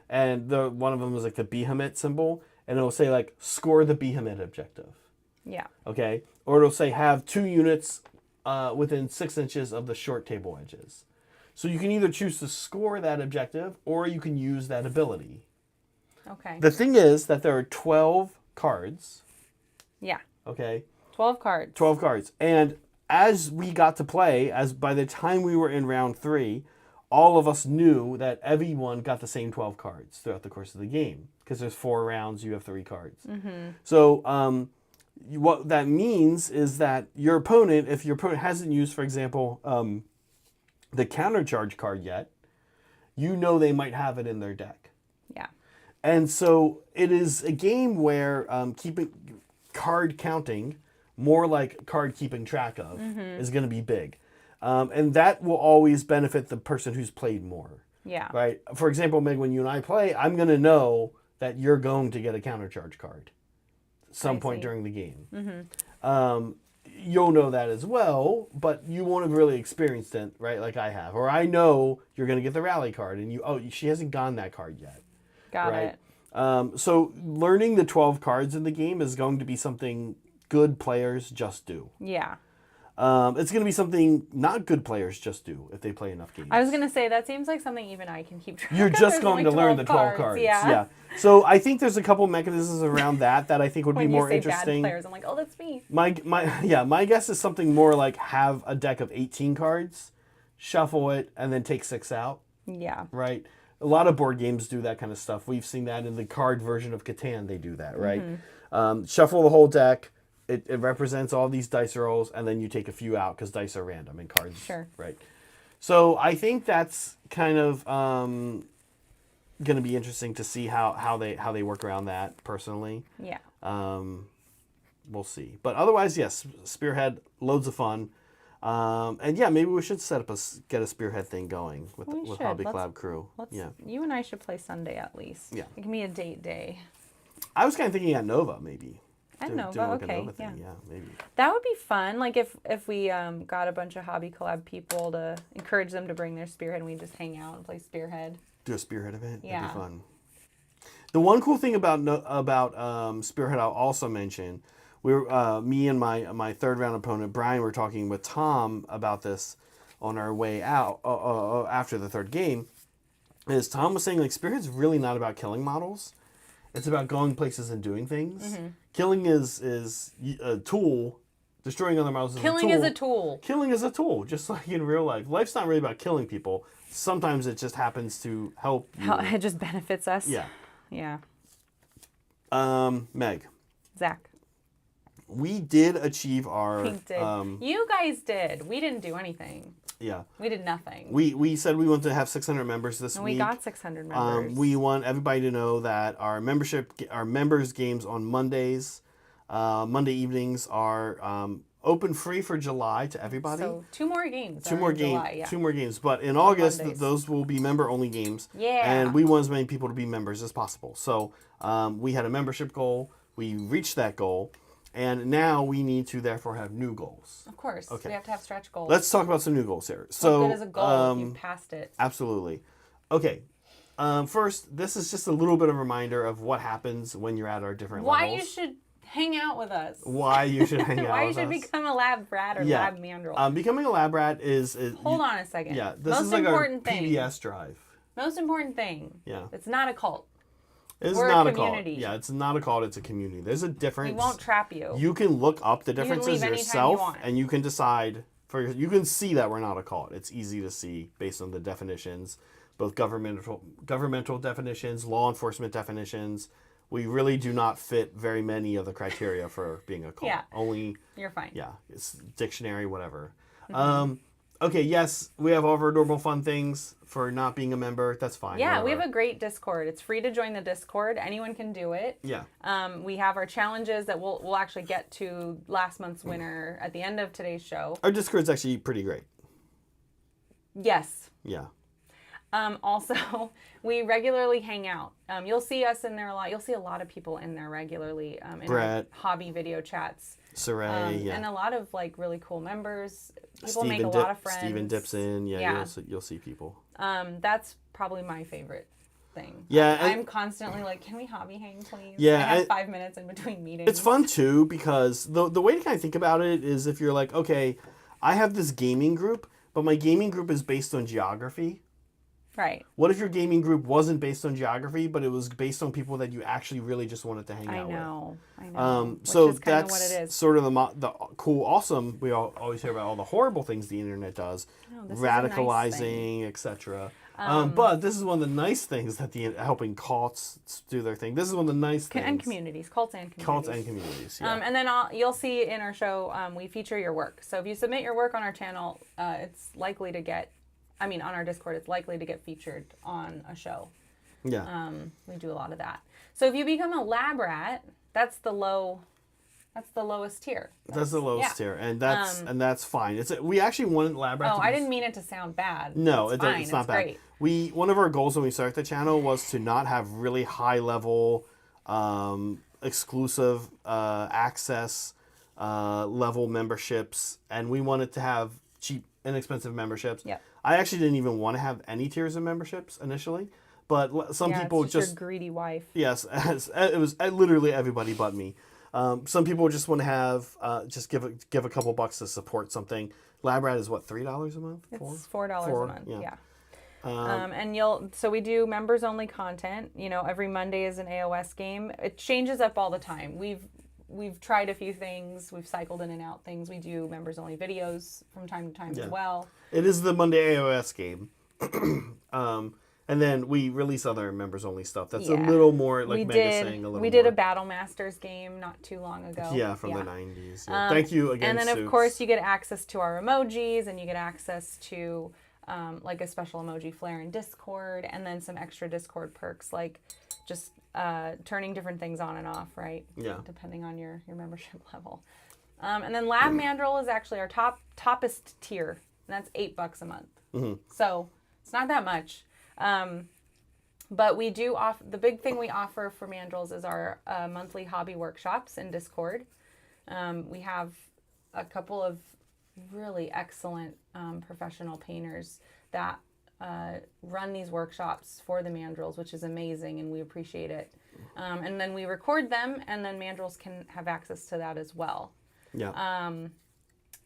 and one of them is like the Behemoth symbol, and it'll say like score the Behemoth objective. Yeah. Okay, or it'll say have 2 units within 6 inches of the short table edges. So you can either choose to score that objective, or you can use that ability. Okay. The thing is that there are 12 cards. Yeah. Okay. 12 cards. 12 cards. And as we got to play, by the time we were in round 3, all of us knew that everyone got the same 12 cards throughout the course of the game. Because there's 4 rounds, you have 3 cards. Mm-hmm. So what that means is that your opponent, if your opponent hasn't used, for example, the countercharge card yet, you know they might have it in their deck. Yeah. And so it is a game where keeping card counting, more like card keeping track of, is going to be big. And that will always benefit the person who's played more. Yeah. Right? For example, Meg, when you and I play, I'm going to know that you're going to get a countercharge card some point during the game. You'll know that as well, but you won't have really experienced it, right? Like I have. Or I know you're going to get the rally card, and she hasn't gotten that card yet. Got right? it. So learning the 12 cards in the game is going to be something good players just do. Yeah. It's going to be something not good players just do if they play enough games. I was going to say, that seems like something even I can keep track of. You're just going to learn the 12 cards. Yeah. So I think there's a couple mechanisms around that I think would be more When you say interesting. bad players, I'm like, oh, that's me. My guess is something more like have a deck of 18 cards, shuffle it, and then take 6 out. Yeah. Right? A lot of board games do that kind of stuff. We've seen that in the card version of Catan. They do that, right? Shuffle the whole deck. It represents all these dice rolls, and then you take a few out because dice are random and cards. Sure. Right. So I think that's kind of going to be interesting to see how they work around that personally. Yeah. We'll see. But otherwise, yes, Spearhead, loads of fun. And yeah, maybe we should get a Spearhead thing going with Hobby Collab crew. You and I should play Sunday at least. Yeah. It can be a date day. I was kind of thinking at Nova maybe. At Nova, like okay. A Nova thing. Yeah, maybe. That would be fun. Like if we got a bunch of Hobby Collab people to encourage them to bring their Spearhead, and we just hang out and play Spearhead. Do a Spearhead event. Yeah. That'd be fun. The one cool thing about Spearhead I'll also mention, me and my third round opponent Brian were talking with Tom about this on our way out after the third game. Is Tom was saying like Spearhead's really not about killing models. It's about going places and doing things. Killing is a tool. Destroying other models is a tool. Killing is a tool. Killing is a tool, just like in real life. Life's not really about killing people. Sometimes it just happens to help you. It just benefits us. Yeah. Yeah. Meg. Zach. We did achieve our... Pink did. You guys did. We didn't do anything. Yeah. We did nothing. We said we wanted to have 600 members this and week. we got 600 members. We want everybody to know that our members games on Mondays, Monday evenings are open free for July to everybody. So 2 more games. Two more July, yeah. 2 more games. But in August, Mondays. those will be member-only games. Yeah. And we want as many people to be members as possible. So we had a membership goal. We reached that goal. And now we need to therefore have new goals. Of course. Okay. We have to have stretch goals. Let's talk about some new goals here. So, what good is a goal if you've passed it? Absolutely. Okay. First, this is just a little bit of a reminder of what happens when you're at our different Why levels. you should hang out with us. Why you should hang out Why you with should us. become a lab rat or lab mandrel. Becoming a lab rat is Hold on a second. Yeah, this Most is like our important thing. PBS drive. Most important thing. Yeah. It's not a cult. It's We're not a a cult. community. Yeah, it's not a cult, it's a community. There's a difference. We won't trap you. You can look up the can differences leave anytime you yourself want. and you can decide you can see that we're not a cult. It's easy to see based on the definitions, both governmental definitions, law enforcement definitions. We really do not fit very many of the criteria for being a cult. Yeah. Only You're fine. yeah, it's dictionary, whatever. Okay, yes, we have all of our normal fun things for not being a member. That's fine. Yeah, we whatever. have a great Discord. It's free to join the Discord. Anyone can do it. Yeah. We have our challenges that we'll actually get to last month's winner at the end of today's show. Our Discord's actually pretty great. Yes. Yeah. Also, we regularly hang out. You'll see us in there a lot. You'll see a lot of people in there regularly in our Brett. hobby video chats. Saray, yeah. And a lot of like really cool members. People Steven make a lot of friends. Steven dips in. Yeah, Yeah. You'll see people. That's probably my favorite thing. Yeah, and- I'm constantly like, can we hobby hang, please? Yeah, I have and- 5 minutes in between meetings. It's fun too because the way to kind of think about it is if you're like, okay, I have this gaming group, but my gaming group is based on geography. Right. What if your gaming group wasn't based on geography, but it was based on people that you actually really just wanted to hang out with? I know. So Which is kind of that's what it is. sort of the cool, awesome. We always hear about all the horrible things the internet does, No, this is a nice radicalizing, etc. But this is one of the nice things that helping cults do their thing. This is one of the nice things. And communities, cults and communities. Cults and communities. Yeah. And then you'll see in our show, we feature your work. So if you submit your work on our channel, it's likely to get, on our Discord, it's likely to get featured on a show. Yeah. We do a lot of that. So if you become a lab rat, that's the lowest tier. That's the lowest yeah. tier, and that's fine. We actually wanted lab rats. Oh, I didn't mean it to sound bad. No, it's fine. it's not bad. Great. One of our goals when we started the channel was to not have really high level, exclusive access level memberships, and we wanted to have cheap, inexpensive memberships. Yeah. I actually didn't even want to have any tiers of memberships initially, but some people it's your greedy wife. Yes, it was literally everybody but me. Some people just want to have just give a couple bucks to support something. Lab Rat is what, $3 a month? It's $4 a month. Yeah. And we do members only content. Every Monday is an AOS game. It changes up all the time. We've tried a few things. We've cycled in and out things. We do members only videos from time to time as well. It is the Monday AOS game. And then we release other members only stuff. That's a little more like Meg is saying, a little We did more. a Battle Masters game not too long ago. Yeah, from the 90s. Yeah. Thank you again, And then, of Soups. course, you get access to our emojis, and you get access to like a special emoji flare in Discord, and then some extra Discord perks like just turning different things on and off, right? Yeah. Depending on your membership level. And then Lab Mandrill is actually our toppest tier, and that's $8 a month. Mm-hmm. So it's not that much. But we do the big thing we offer for Mandrills is our monthly hobby workshops in Discord. We have a couple of really excellent professional painters that run these workshops for the Mandrills, which is amazing, and we appreciate it. And then we record them, and then Mandrills can have access to that as well. Yeah.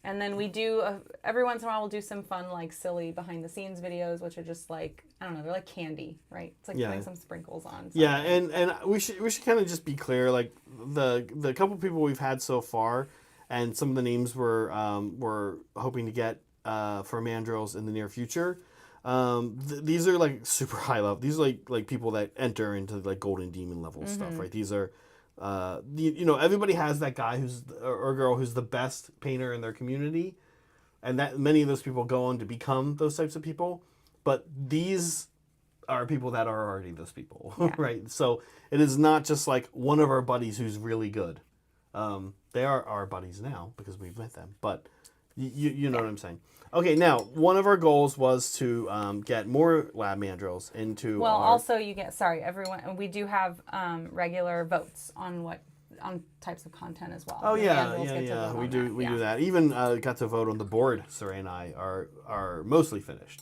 And then we do, every once in a while, we'll do some fun, like, silly behind-the-scenes videos, which are just like, I don't know, they're like candy, right? It's like putting some sprinkles on something. Yeah, and we should kind of just be clear, like, the couple people we've had so far, and some of the names we're hoping to get for Mandrills in the near future, these are, like, super high level. These are, like people that enter into, like, Golden Demon level stuff, right? These are... everybody has that guy or girl who's the best painter in their community, and that many of those people go on to become those types of people. But these are people that are already those people, right? So it is not just like one of our buddies who's really good. They are our buddies now because we've met them, but you know what I'm saying. Okay, now one of our goals was to get more lab mandrills into. Well, also you get everyone. We do have regular votes on types of content as well. Oh The yeah, mandrills get to vote we on do that. we do that. Even got to vote on the board. Saray and I are mostly finished,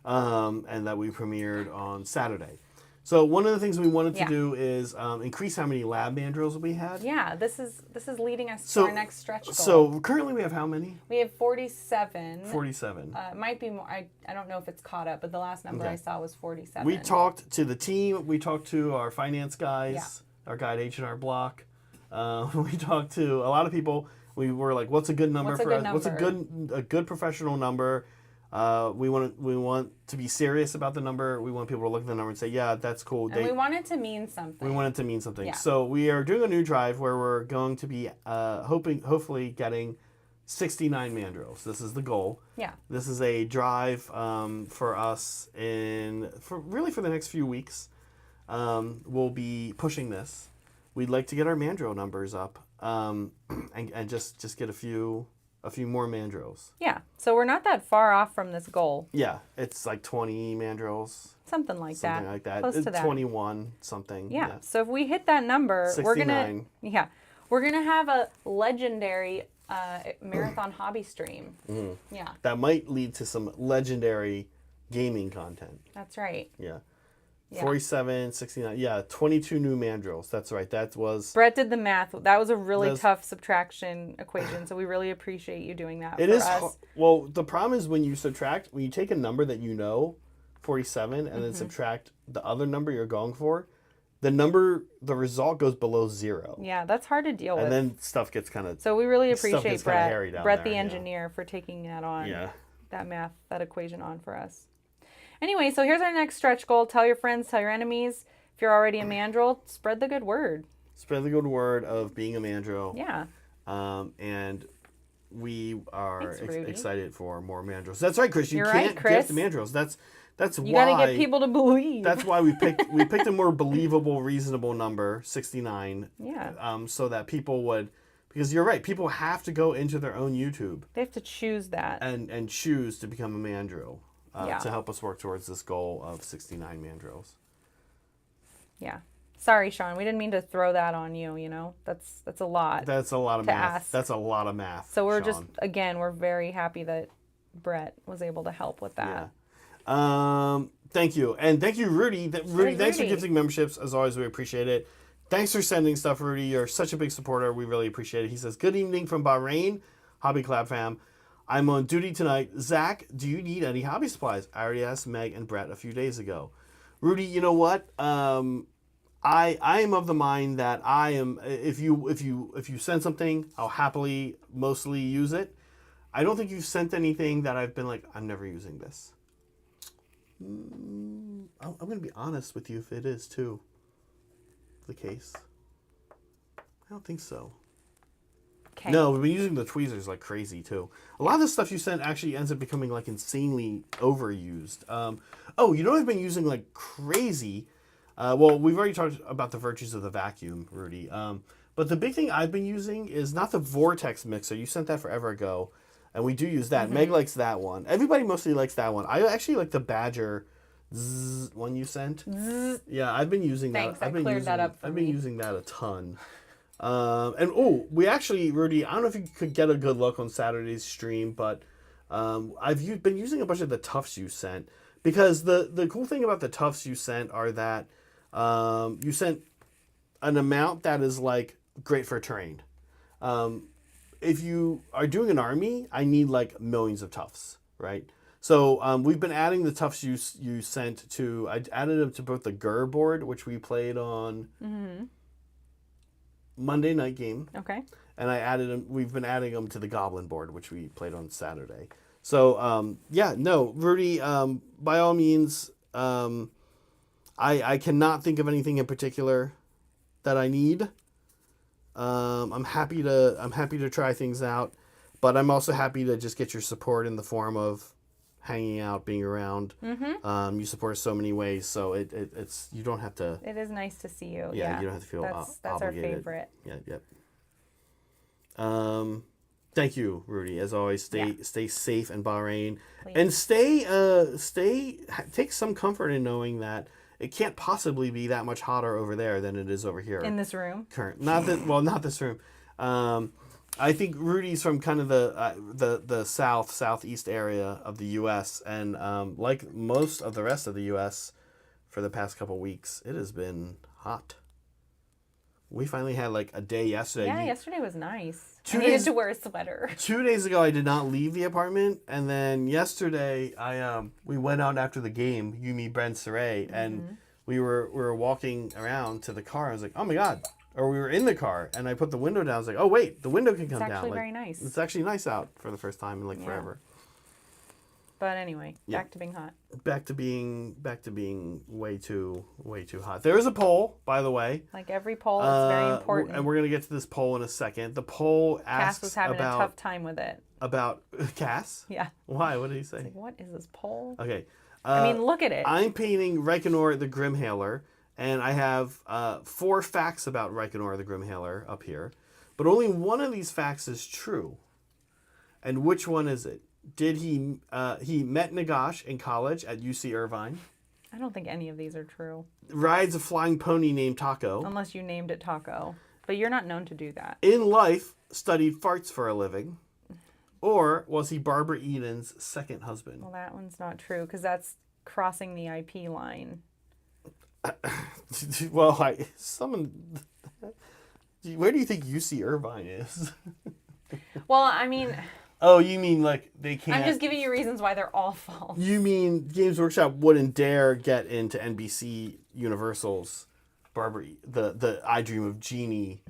and that we premiered on Saturday. So one of the things we wanted to do is increase how many lab mandrills we had. Yeah, this is leading us to our next stretch goal. So currently we have how many? We have 47. 47. It might be more. I don't know if it's caught up, but the last number I saw was 47. We talked to the team. We talked to our finance guys, our guy at H&R Block. We talked to a lot of people. We were like, "What's a good number for us? What's a good professional number?" We want to be serious about the number. We want people to look at the number and say, "Yeah, that's cool." And we want it to mean something. We want it to mean something. Yeah. So we are doing a new drive where we're going to be hopefully getting 69 mandrills. This is the goal. Yeah. This is a drive for us for the next few weeks. We'll be pushing this. We'd like to get our mandrill numbers up and just get a few more mandrills. Yeah. So we're not that far off from this goal. Yeah, it's like 20 mandrills. Something like that. Close to that. 21 something. Yeah. So if we hit that number, 69. we're gonna have a legendary marathon hobby stream. Mm-hmm. Yeah. That might lead to some legendary gaming content. That's right. Yeah. 47, 69, 22 new mandrills. That's right. That was... Brett did the math. That was a really tough subtraction equation, so we really appreciate you doing that for us. Well, the problem is when you take a number that you know, 47, and then subtract the other number you're going for, the result goes below 0. Yeah, that's hard to deal with. And then stuff gets kind of... So we really appreciate Brett the engineer, for taking that on, that equation on for us. Anyway, so here's our next stretch goal. Tell your friends, tell your enemies. If you're already a mandrill, spread the good word. Spread the good word of being a mandrill. Yeah. And we are Thanks, excited for more mandrills. That's right, Chris. You're can't right, Chris. get the mandrills. That's why you gotta get people to believe. That's why we picked a more believable, reasonable number, 69. Yeah. So that people would, because you're right, people have to go into their own YouTube. They have to choose that. And choose to become a mandrill. To help us work towards this goal of 69 mandrills. Yeah. Sorry, Sean. We didn't mean to throw that on you, That's a lot. That's a lot of math. Ask. That's a lot of math. So we're Sean. we're very happy that Brett was able to help with that. Yeah. Thank you. And thank you, Rudy. Rudy, thanks for gifting memberships. As always, we appreciate it. Thanks for sending stuff, Rudy. You're such a big supporter. We really appreciate it. He says, "Good evening from Bahrain, Hobby Collab fam. I'm on duty tonight. Zach, do you need any hobby supplies?" I already asked Meg and Brett a few days ago. Rudy, you know what? I am of the mind that I am. If you send something, I'll happily mostly use it. I don't think you've sent anything that I've been like, I'm never using this. I'm going to be honest with you if it is too the case. I don't think so. Okay. No, we've been using the tweezers like crazy too. A lot of the stuff you sent actually ends up becoming like insanely overused. You know what I've been using like crazy? Well, we've already talked about the virtues of the vacuum, Rudy. But the big thing I've been using is not the Vortex mixer. You sent that forever ago, and we do use that. Meg likes that one. Everybody mostly likes that one. I actually like the Badger one you sent. Yeah, I've been using that. Thanks, I cleared that up for I've been using that a ton. We actually, Rudy, I don't know if you could get a good look on Saturday's stream, but I've been using a bunch of the tufts you sent, because the cool thing about the tufts you sent are that you sent an amount that is like great for terrain. If you are doing an army, I need like millions of tufts, right? So we've been adding the tufts you sent to. I added them to both the Gur board, which we played on Monday night game. Okay. And I added them. We've been adding them to the Goblin board, which we played on Saturday. So Rudy. By all means, I cannot think of anything in particular that I need. I'm happy to try things out, But I'm also happy to just get your support in the form of hanging out, being around. Mm-hmm. You support us so many ways, so it's you don't have to. It is nice to see you. Yeah, you don't have to feel that's our obligated. favorite. Yeah, yep. Thank you, Rudy. As always, stay safe in Bahrain, Please. and take some comfort in knowing that it can't possibly be that much hotter over there than it is over here. In this room. Not this room. I think Rudy's from kind of the southeast area of the U.S. and like most of the rest of the U.S. for the past couple weeks, it has been hot. We finally had like a day yesterday. Yeah, yesterday was nice. 2 I needed days to wear a sweater. 2 days ago, I did not leave the apartment, and then yesterday, we went out after the game, you, me, Brent, Saray, and we were walking around to the car. I was like, oh my god. Or we were in the car, and I put the window down. I was like, oh wait, the window can come down. It's actually like, very nice. It's actually nice out for the first time in like forever. But anyway, back to being hot. Back to being way too hot. There is a poll, by the way. Like every poll, it's very important. And we're gonna get to this poll in a second. The poll asks Cass was having a tough time with it. About Cass? Yeah. Why? What did he say? Like, what is this poll? Okay. I mean, look at it. I'm painting Reikenor the Grimhailer, and I have 4 facts about Reikenor the Grimhailer up here, but only one of these facts is true. And which one is it? Did he met Nagash in college at UC Irvine? I don't think any of these are true. Rides a flying pony named Taco. Unless you named it Taco. But you're not known to do that. In life, studied farts for a living. Or was he Barbara Eden's second husband? Well, that one's not true because that's crossing the IP line. Well, where do you think UC Irvine is? Well, I mean... Oh, you mean like they can't... I'm just giving you reasons why they're all false. You mean Games Workshop wouldn't dare get into NBC Universal's Barbara, the I Dream of Jeannie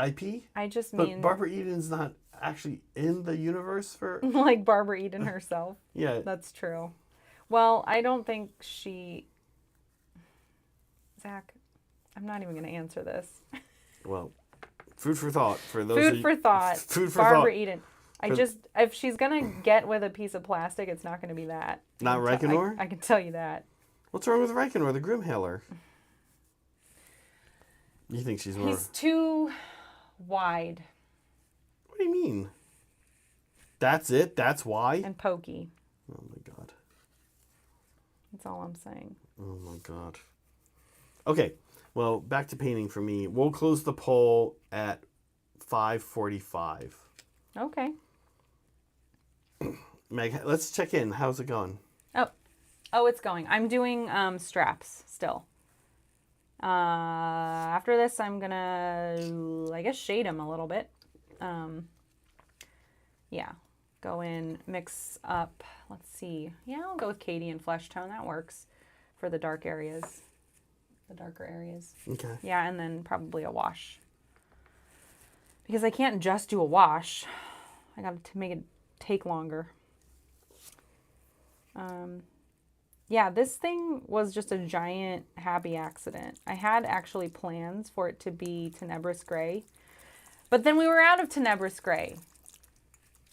IP? I just But mean... Barbara Eden's not actually in the universe for... like Barbara Eden herself. Yeah. That's true. Well, I don't think she... Zach, I'm not even going to answer this. Well... Food for thought for those. Food for thought. Food for Barbara thought. Eden. If she's gonna get with a piece of plastic, it's not gonna be that. Not Reikenor? I can tell you that. What's wrong with Reikenor, the Grimhailer? You think she's more... He's too wide. What do you mean? That's it? That's why? And pokey. Oh my god. That's all I'm saying. Oh my god. Okay. Well, back to painting for me. We'll close the poll at 5:45. Okay. Meg, let's check in. How's it going? Oh, it's going. I'm doing straps still. After this, I'm gonna, I guess, shade them a little bit. Yeah. Go in, mix up. Let's see. Yeah, I'll go with Katie and Flesh Tone. That works for the dark areas. The darker areas. Okay. Yeah, and then probably a wash. Because I can't just do a wash. I got to make it take longer. Yeah, this thing was just a giant happy accident. I had actually plans for it to be Tenebrous Gray. But then we were out of Tenebrous Gray.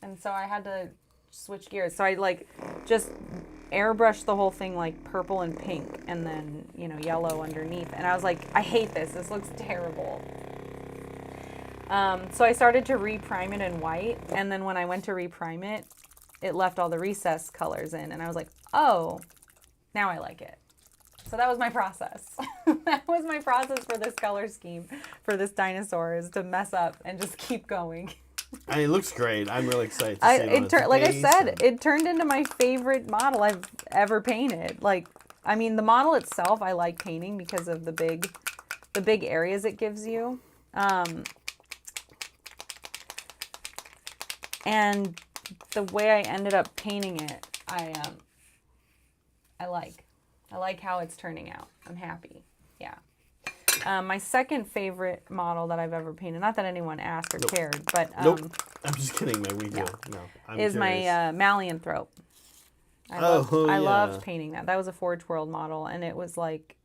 And so I had to switch gears. So I just airbrush the whole thing like purple and pink and then, yellow underneath. And I was like, I hate this. This looks terrible. So I started to reprime it in white. And then when I went to reprime it, it left all the recessed colors in. And I was like, oh, now I like it. So that was my process. That was my process for this color scheme, for this dinosaur, is to mess up and just keep going. And it looks great. I'm really excited to see it on like I its said, it turned into my favorite model I've ever painted. The model itself I like painting because of the big areas it gives you. And the way I ended up painting it, I like. I like how it's turning out. I'm happy. Yeah. My second favorite model that I've ever painted, not that anyone asked or cared, but nope. I'm just kidding, Meg. We do. No, I'm is curious. my Malianthrope. I loved painting that. That was a Forge World model, and it was like,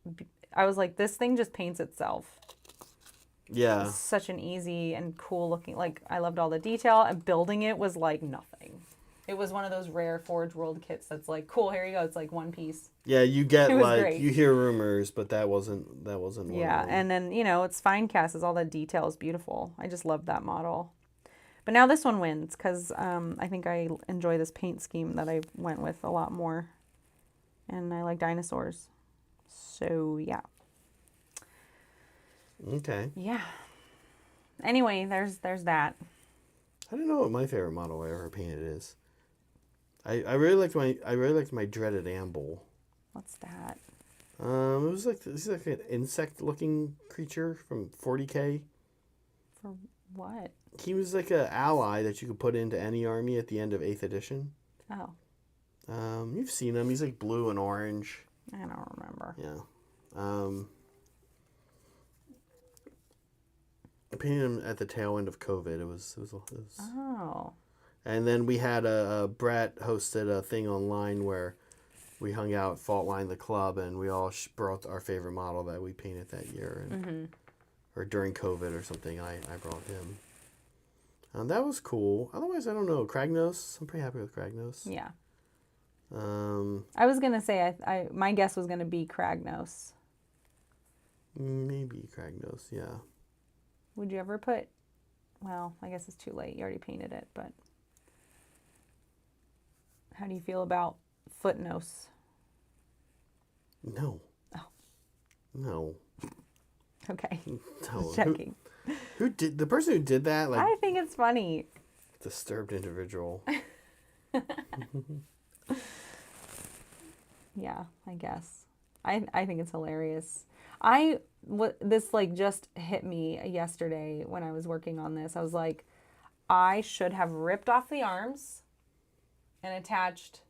I was like, this thing just paints itself. Yeah. It's such an easy and cool looking. Like, I loved all the detail, and building it was like nothing. It was one of those rare Forge World kits that's like, cool, here you go. It's like one piece. Yeah, you get It was like great. you hear rumors, but that wasn't one Yeah, of them. and then, it's fine cast. All that detail is beautiful. I just love that model. But now this one wins because I think I enjoy this paint scheme that I went with a lot more. And I like dinosaurs. So, yeah. Okay. Yeah. Anyway, there's that. I don't know what my favorite model I ever painted is. I really liked my dreaded Amble. What's that? It was like an insect looking creature from 40K. For what? He was like an ally that you could put into any army at the end of 8th edition. Oh, You've seen him. He's like blue and orange. I don't remember. Yeah. I painted him at the tail end of COVID. It was Oh. And then we had Brett hosted a thing online where we hung out, Fault Line the club, and we all brought our favorite model that we painted that year, and, or during COVID or something. I brought him. That was cool. Otherwise, I don't know. Kragnos. I'm pretty happy with Kragnos. Yeah. I I was going to say, my guess was going to be Kragnos. Maybe Kragnos, yeah. Would you ever put, well, I guess it's too late. You already painted it, but how do you feel about Footnos? No. Oh. No. Okay. No. Just checking. Who did the person who did that? Like I think it's funny. disturbed individual. Yeah, I guess. I think it's hilarious. This like just hit me yesterday when I was working on this. I was like, I should have ripped off the arms and attached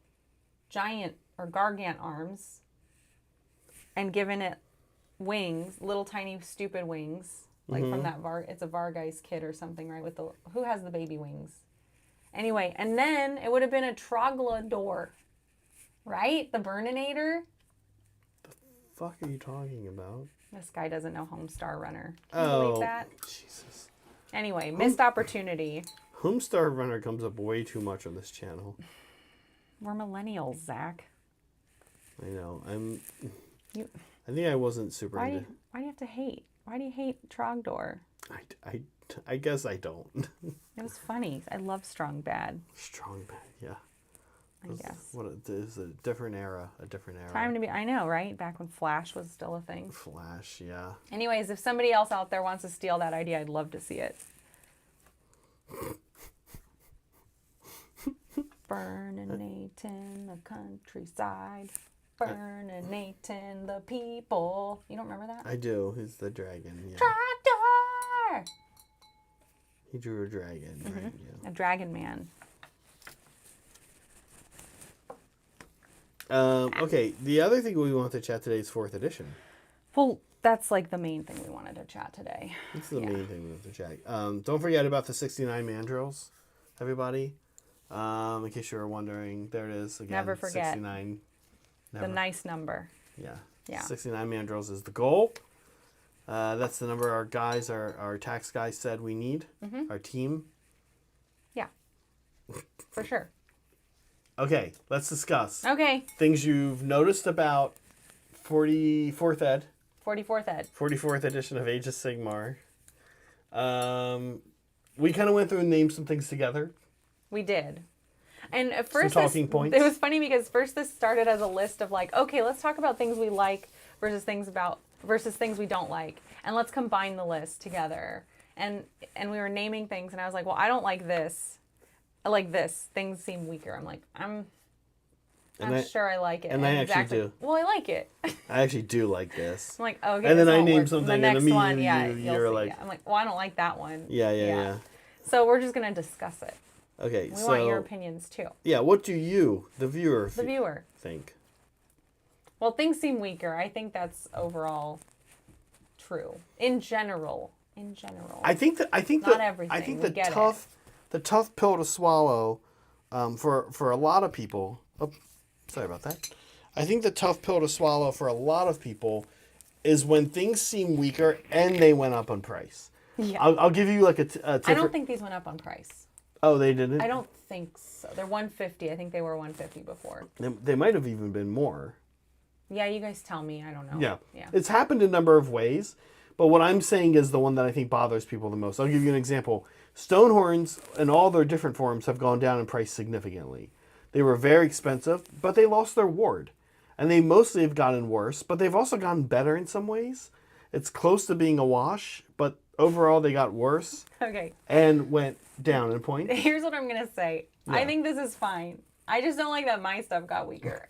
giant or gargant arms and given it wings, little tiny stupid wings, like from that it's a Vargeist kit or something, right? Who has the baby wings? Anyway, and then it would have been a Troglodyte, right? The Burninator. Fuck are you talking about? This guy doesn't know Homestar Runner. Can you Oh, believe that? Jesus. Anyway, missed opportunity. Homestar Runner comes up way too much on this channel. We're millennials, Zach. I know. You- I think I wasn't super Why do into. you have to hate? Why do you hate Trogdor? I guess I don't. It was funny. I love Strong Bad, Strong bad, yeah. I guess. This is a different era. Time to be, I know, right? Back when Flash was still a thing. Flash, yeah. Anyways, if somebody else out there wants to steal that idea, I'd love to see it. Burninating the countryside. Burninating the people. You don't remember that? I do. He's the dragon, yeah. Tractor! He drew a dragon, right? Yeah. A dragon man. Okay, the other thing we want to chat today is 4th edition. Well, that's like the main thing we wanted to chat today. This is the main thing we want to chat. Don't forget about the 69 mandrills, everybody. In case you were wondering, there it is again. Never forget. 69. The nice number. Yeah. Yeah. 69 mandrills is the goal. That's the number our guys, our tax guys said we need. Our team. Yeah. For sure. Okay, let's discuss Okay. things you've noticed about 44th Ed. 44th Ed. 44th edition of Age of Sigmar. We kind of went through and named some things together. We did. And at first, talking points. It was funny because first this started as a list of like, okay, let's talk about things we like versus things we don't like, and let's combine the list together. And we were naming things, and I was like, well, I don't like this. I like this. Things seem weaker. I'm like, I'm not sure I like it. And I actually Zach's like, do. well, I like it. I actually do like this. I'm like, okay. And then this I won't named work. something, The and next one, immediately yeah, you're you'll see. like- Yeah. I'm like, well, I don't like that one. Yeah. So we're just gonna discuss it. Okay, We want your opinions too. Yeah, what do you, the viewer, think? Well, things seem weaker. I think that's overall true. In general. I think Not everything. I think We the get tough pill to swallow, for a lot of people. Oh, sorry about that. I think the tough pill to swallow for a lot of people is when things seem weaker and they went up on price. Yeah. I'll give you like a I don't think these went up on price. Oh, they didn't? I don't think so. They're 150. I think they were 150 before. They might have even been more. Yeah, you guys tell me. I don't know. Yeah. It's happened a number of ways, but what I'm saying is the one that I think bothers people the most. I'll give you an example. Stonehorns in all their different forms have gone down in price significantly. They were very expensive, but they lost their ward. And they mostly have gotten worse, but they've also gotten better in some ways. It's close to being a wash, but overall they got worse. Okay. And went down in point. Here's what I'm going to say. Yeah. I think this is fine. I just don't like that my stuff got weaker.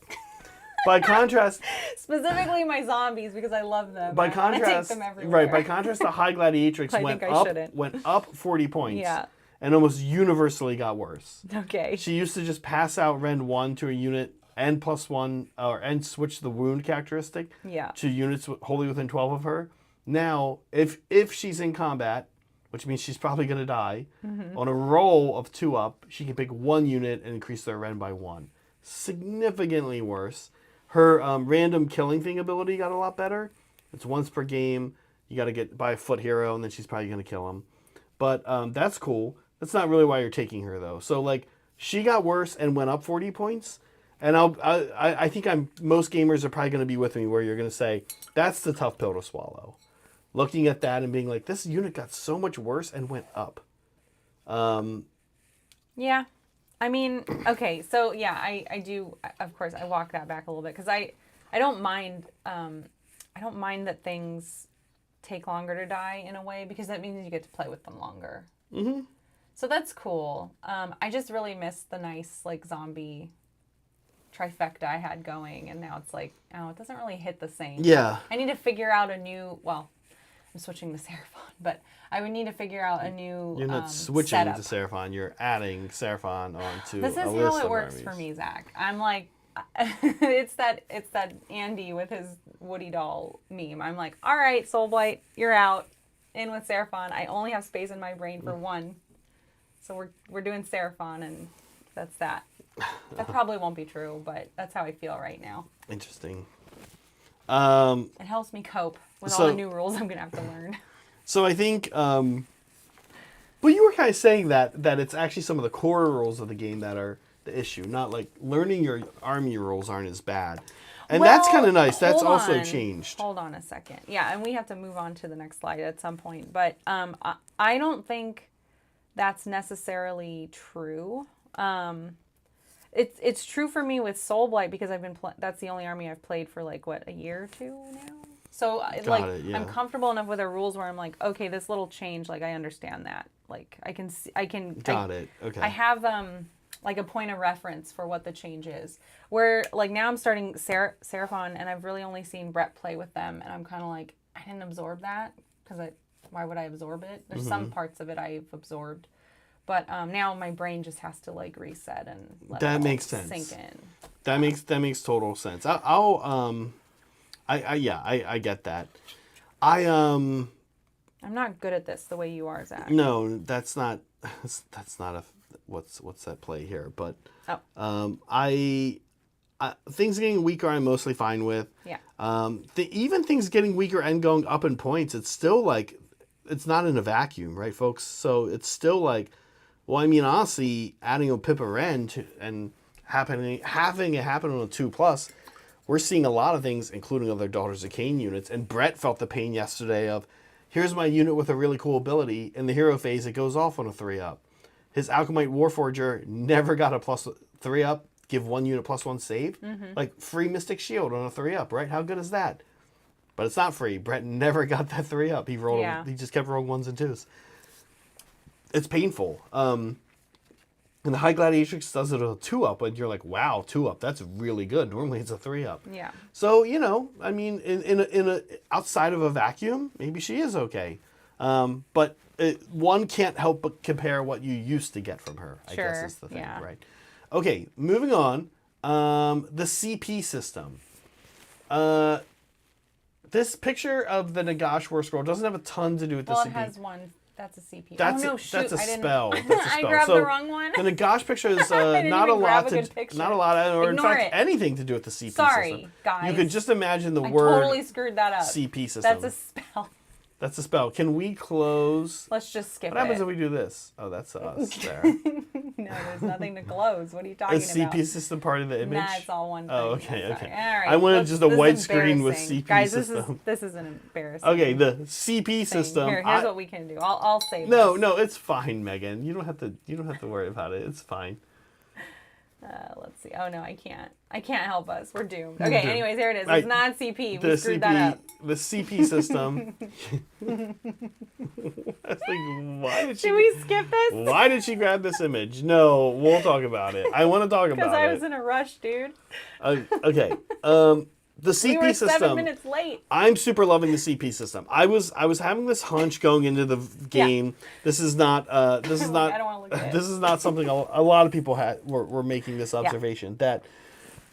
By contrast, specifically my zombies, because I love them. By I wanna contrast, take them everywhere. right? By contrast, the High Gladiatrix I went think I up, shouldn't. went up 40 points, Yeah. and almost universally got worse. Okay. She used to just pass out Rend 1 to a unit and +1, and switch the wound characteristic Yeah. to units wholly within 12 of her. Now, if she's in combat, which means she's probably going to die, on a roll of 2 up, she can pick 1 unit and increase their Rend by 1. Significantly worse. Her random killing thing ability got a lot better. It's once per game. You got to get by a foot hero, and then she's probably going to kill him. But that's cool. That's not really why you're taking her, though. So, like, she got worse and went up 40 points. And I think most gamers are probably going to be with me where you're going to say, that's the tough pill to swallow. Looking at that and being like, this unit got so much worse and went up. Yeah. I mean, okay, so yeah, I do, of course, I walk that back a little bit because I don't mind that things take longer to die in a way because that means you get to play with them longer. Mm-hmm. So that's cool. I just really miss the nice, like, zombie trifecta I had going, and now it's like, oh, it doesn't really hit the same. Yeah. I need to figure out a new, well, I'm switching to Seraphon, but I would need to figure out a new You're not switching setup. to Seraphon. You're adding Seraphon onto This is a list how it of works armies. for me, Zach. I'm like, it's that Andy with his Woody doll meme. I'm like, all right, Soulblight, you're out. In with Seraphon. I only have space in my brain for one, so we're doing Seraphon, and that's that. That probably won't be true, but that's how I feel right now. Interesting. It helps me cope with all So- the new rules I'm gonna have to learn. So I think, well, you were kind of saying that it's actually some of the core rules of the game that are the issue, not like learning your army rules aren't as bad. And that's Well, kind of nice. That's hold also on. changed. Hold on a second. Yeah, and we have to move on to the next slide at some point. But I don't think that's necessarily true. It's true for me with Soulblight because I've been that's the only army I've played for like what, a year or two now. So I'm comfortable enough with the rules where I'm like, okay, this little change, like I understand that. Like I can Got it. Okay. I have like a point of reference for what the change is. Where like now I'm starting Seraphon and I've really only seen Brett play with them and I'm kind of like, I didn't absorb that because why would I absorb it? There's some parts of it I've absorbed. But now my brain just has to like reset and let That it all makes sense. sink in. That makes total sense. I get that. I'm not good at this the way you are, Zach. no, that's not a what's that play here, but things getting weaker I'm mostly fine with. Yeah. Even things getting weaker and going up in points, it's still like it's not in a vacuum, right, folks? So it's still like, well, I mean, honestly, adding a Pippa Ren and having it happen on a 2+, we're seeing a lot of things, including other Daughters of Cain units. And Brett felt the pain yesterday of, here's my unit with a really cool ability. In the hero phase, it goes off on a 3-up. His Alchemite Warforger never got a +3-up, give 1 unit +1 save. Like free Mystic Shield on a 3-up, right? How good is that? But it's not free. Brett never got that 3-up. He rolled. Yeah. He just kept rolling 1s and 2s. It's painful. And the High Gladiatrix does it on a 2-up, and you're like, wow, 2-up, that's really good. Normally it's a 3-up. Yeah. So, I mean, in a outside of a vacuum, maybe she is okay. But one can't help but compare what you used to get from her, I guess is the thing, yeah. right? Okay, moving on. The CP system. This picture of the Nagash War Scroll doesn't have a ton to do with the Well, CP. it has one That's a CP. That's oh no, shoot! that's a I didn't. spell. That's a I spell. grabbed So the wrong one. the Nagash picture is didn't not a even grab lot a good picture. not a lot, or in Ignore fact it. anything to do with the CP Sorry, system. guys. You can just imagine the I word totally screwed that up. CP system. That's a spell. That's a spell. Can we close? Let's just skip What happens it. if we do this? Oh, that's us there. No, there's nothing to close. What are you talking Is about? CP system part of the image? Nah, it's all one thing. Oh, okay, Sorry. okay. All right. I wanted just a this white is screen with embarrassing. CP Guys, system. this is an embarrassing. Okay, the CP thing. system. Here's what we can do. I'll save No, this. no, it's fine, Megan. You don't have to worry about it. It's fine. Let's see. Oh no, I can't. I can't help us. We're doomed. We're Okay. doomed. Anyways, there it is. Right. It's not CP. The We screwed that up. the CP system. I was like, why did she? Should we skip this? Why did she grab this image? No, we'll talk about it. I want to talk about Because I was it. in a rush, dude. Okay. The CP We were system. 7 minutes late. I'm super loving the CP system. I was having this hunch going into the game. This is not. This is not. I don't wanna look at it. This is not something a lot of people were making this observation that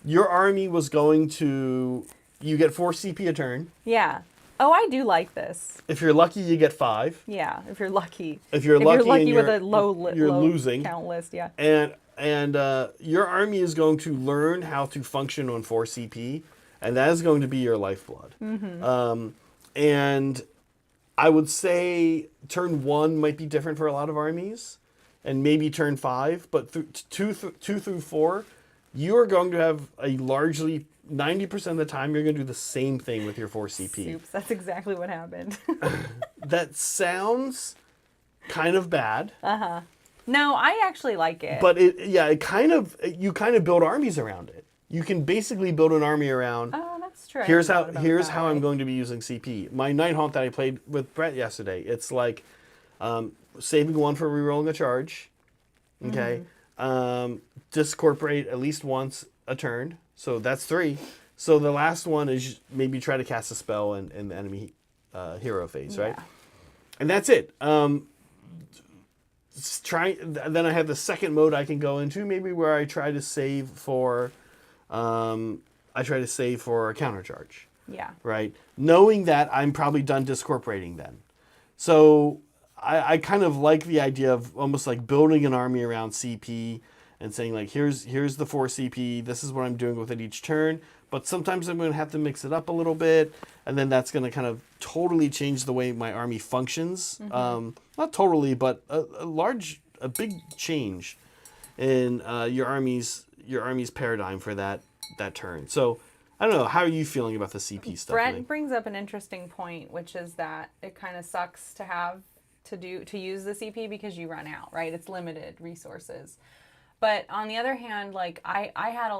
your army was going to. You get 4 CP a turn. Yeah. Oh, I do like this. If you're lucky, you get 5. Yeah, if you're lucky. If you're lucky and with a low you're low losing. count list, yeah. And your army is going to learn how to function on 4 CP, and that is going to be your lifeblood. Mm-hmm. And I would say turn 1 might be different for a lot of armies, and maybe turn 5, but 2 through 4, you are going to have a largely 90% of the time you're going to do the same thing with your 4 CP. Oops, that's exactly what happened. That sounds kind of bad. No, I actually like it. But you kind of build armies around it. You can basically build an army around. Oh, that's true. I Here's hadn't how thought about here's that how I'm way. going to be using CP. My Night Haunt that I played with Brett yesterday. It's like saving 1 for rerolling a charge. Okay. Discorporate at least once a turn. So that's 3. So the last one is maybe try to cast a spell in the enemy hero phase, right? Yeah. And that's it. Then I have the second mode I can go into, maybe where I try to save for a countercharge. Yeah. Right? Knowing that I'm probably done discorporating then. So I kind of like the idea of almost like building an army around CP and saying like, here's the 4 CP, this is what I'm doing with it each turn, but sometimes I'm going to have to mix it up a little bit, and then that's going to kind of totally change the way my army functions. Not totally, but a big change in your army's paradigm for that turn. So I don't know, how are you feeling about the CP stuff? Brent brings up an interesting point, which is that it kind of sucks to have to use the CP because you run out, right? It's limited resources. But on the other hand, like I had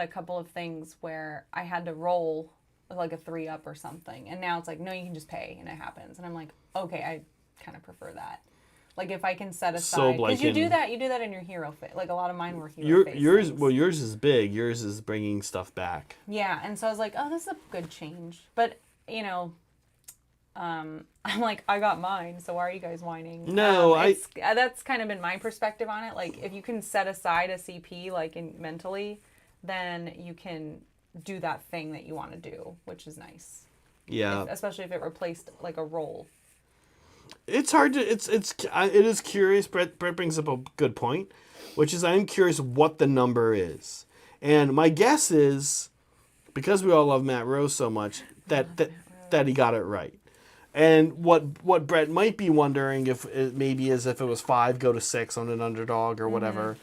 a couple of things where I had to roll like a 3-up or something, and now it's like, no, you can just pay and it happens, and I'm like, okay, I kind of prefer that. Like if I can set aside, because you do that in your hero phase. Like a lot of mine were hero phase. Yours, things. well, yours is big. Yours is bringing stuff back. Yeah, and so I was like, oh, this is a good change. But you know, I'm like, I got mine, so why are you guys whining? No, that's kind of been my perspective on it. Like if you can set aside a CP like mentally, then you can do that thing that you want to do, which is nice. Yeah. Especially if it replaced like a roll. It's hard to it is curious. Brett brings up a good point, which is I'm curious what the number is, and my guess is because we all love Matt Rose so much that he got it right. And what Brett might be wondering if it maybe is if it was 5 go to 6 on an underdog or whatever.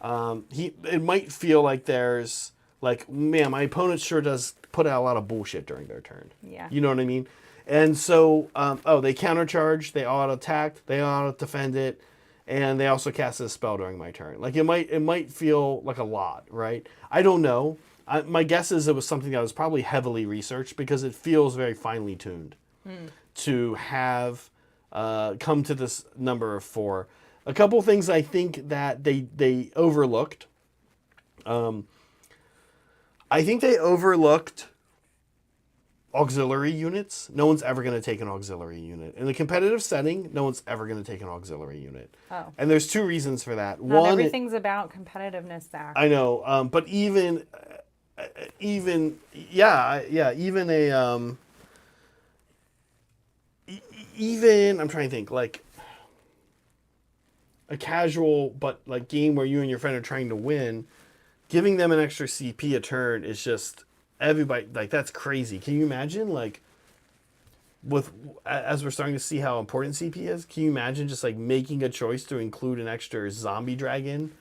It might feel like there's like, man, my opponent sure does put out a lot of bullshit during their turn. Yeah. You know what I mean? And so, they countercharge, they auto attack, they auto defend it, and they also cast a spell during my turn. Like it might feel like a lot, right? I don't know. My guess is it was something that was probably heavily researched because it feels very finely tuned to have come to this number of 4. A couple things I think that they overlooked. I think they overlooked auxiliary units. No one's ever going to take an auxiliary unit. In a competitive setting, no one's ever going to take an auxiliary unit. Oh. And there's 2 reasons for that. Not One, everything's about competitiveness, Zach. I know, but even even, I'm trying to think, like a casual but like game where you and your friend are trying to win, giving them an extra CP a turn is just everybody, like, that's crazy. Can you imagine, like, with as we're starting to see how important CP is, can you imagine just like making a choice to include an extra zombie dragon,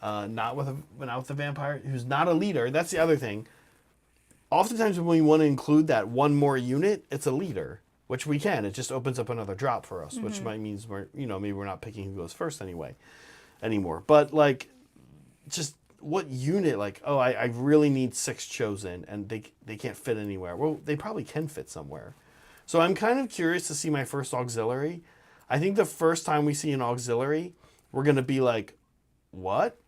not with a vampire who's not a leader? That's the other thing. Oftentimes when we want to include that one more unit, it's a leader, which we can. It just opens up another drop for us, which might means we're, maybe we're not picking who goes first anymore. But like, just what unit? Like, oh, I really need 6 chosen, and they can't fit anywhere. Well, they probably can fit somewhere. So I'm kind of curious to see my first auxiliary. I think the first time we see an auxiliary, we're gonna be like, what?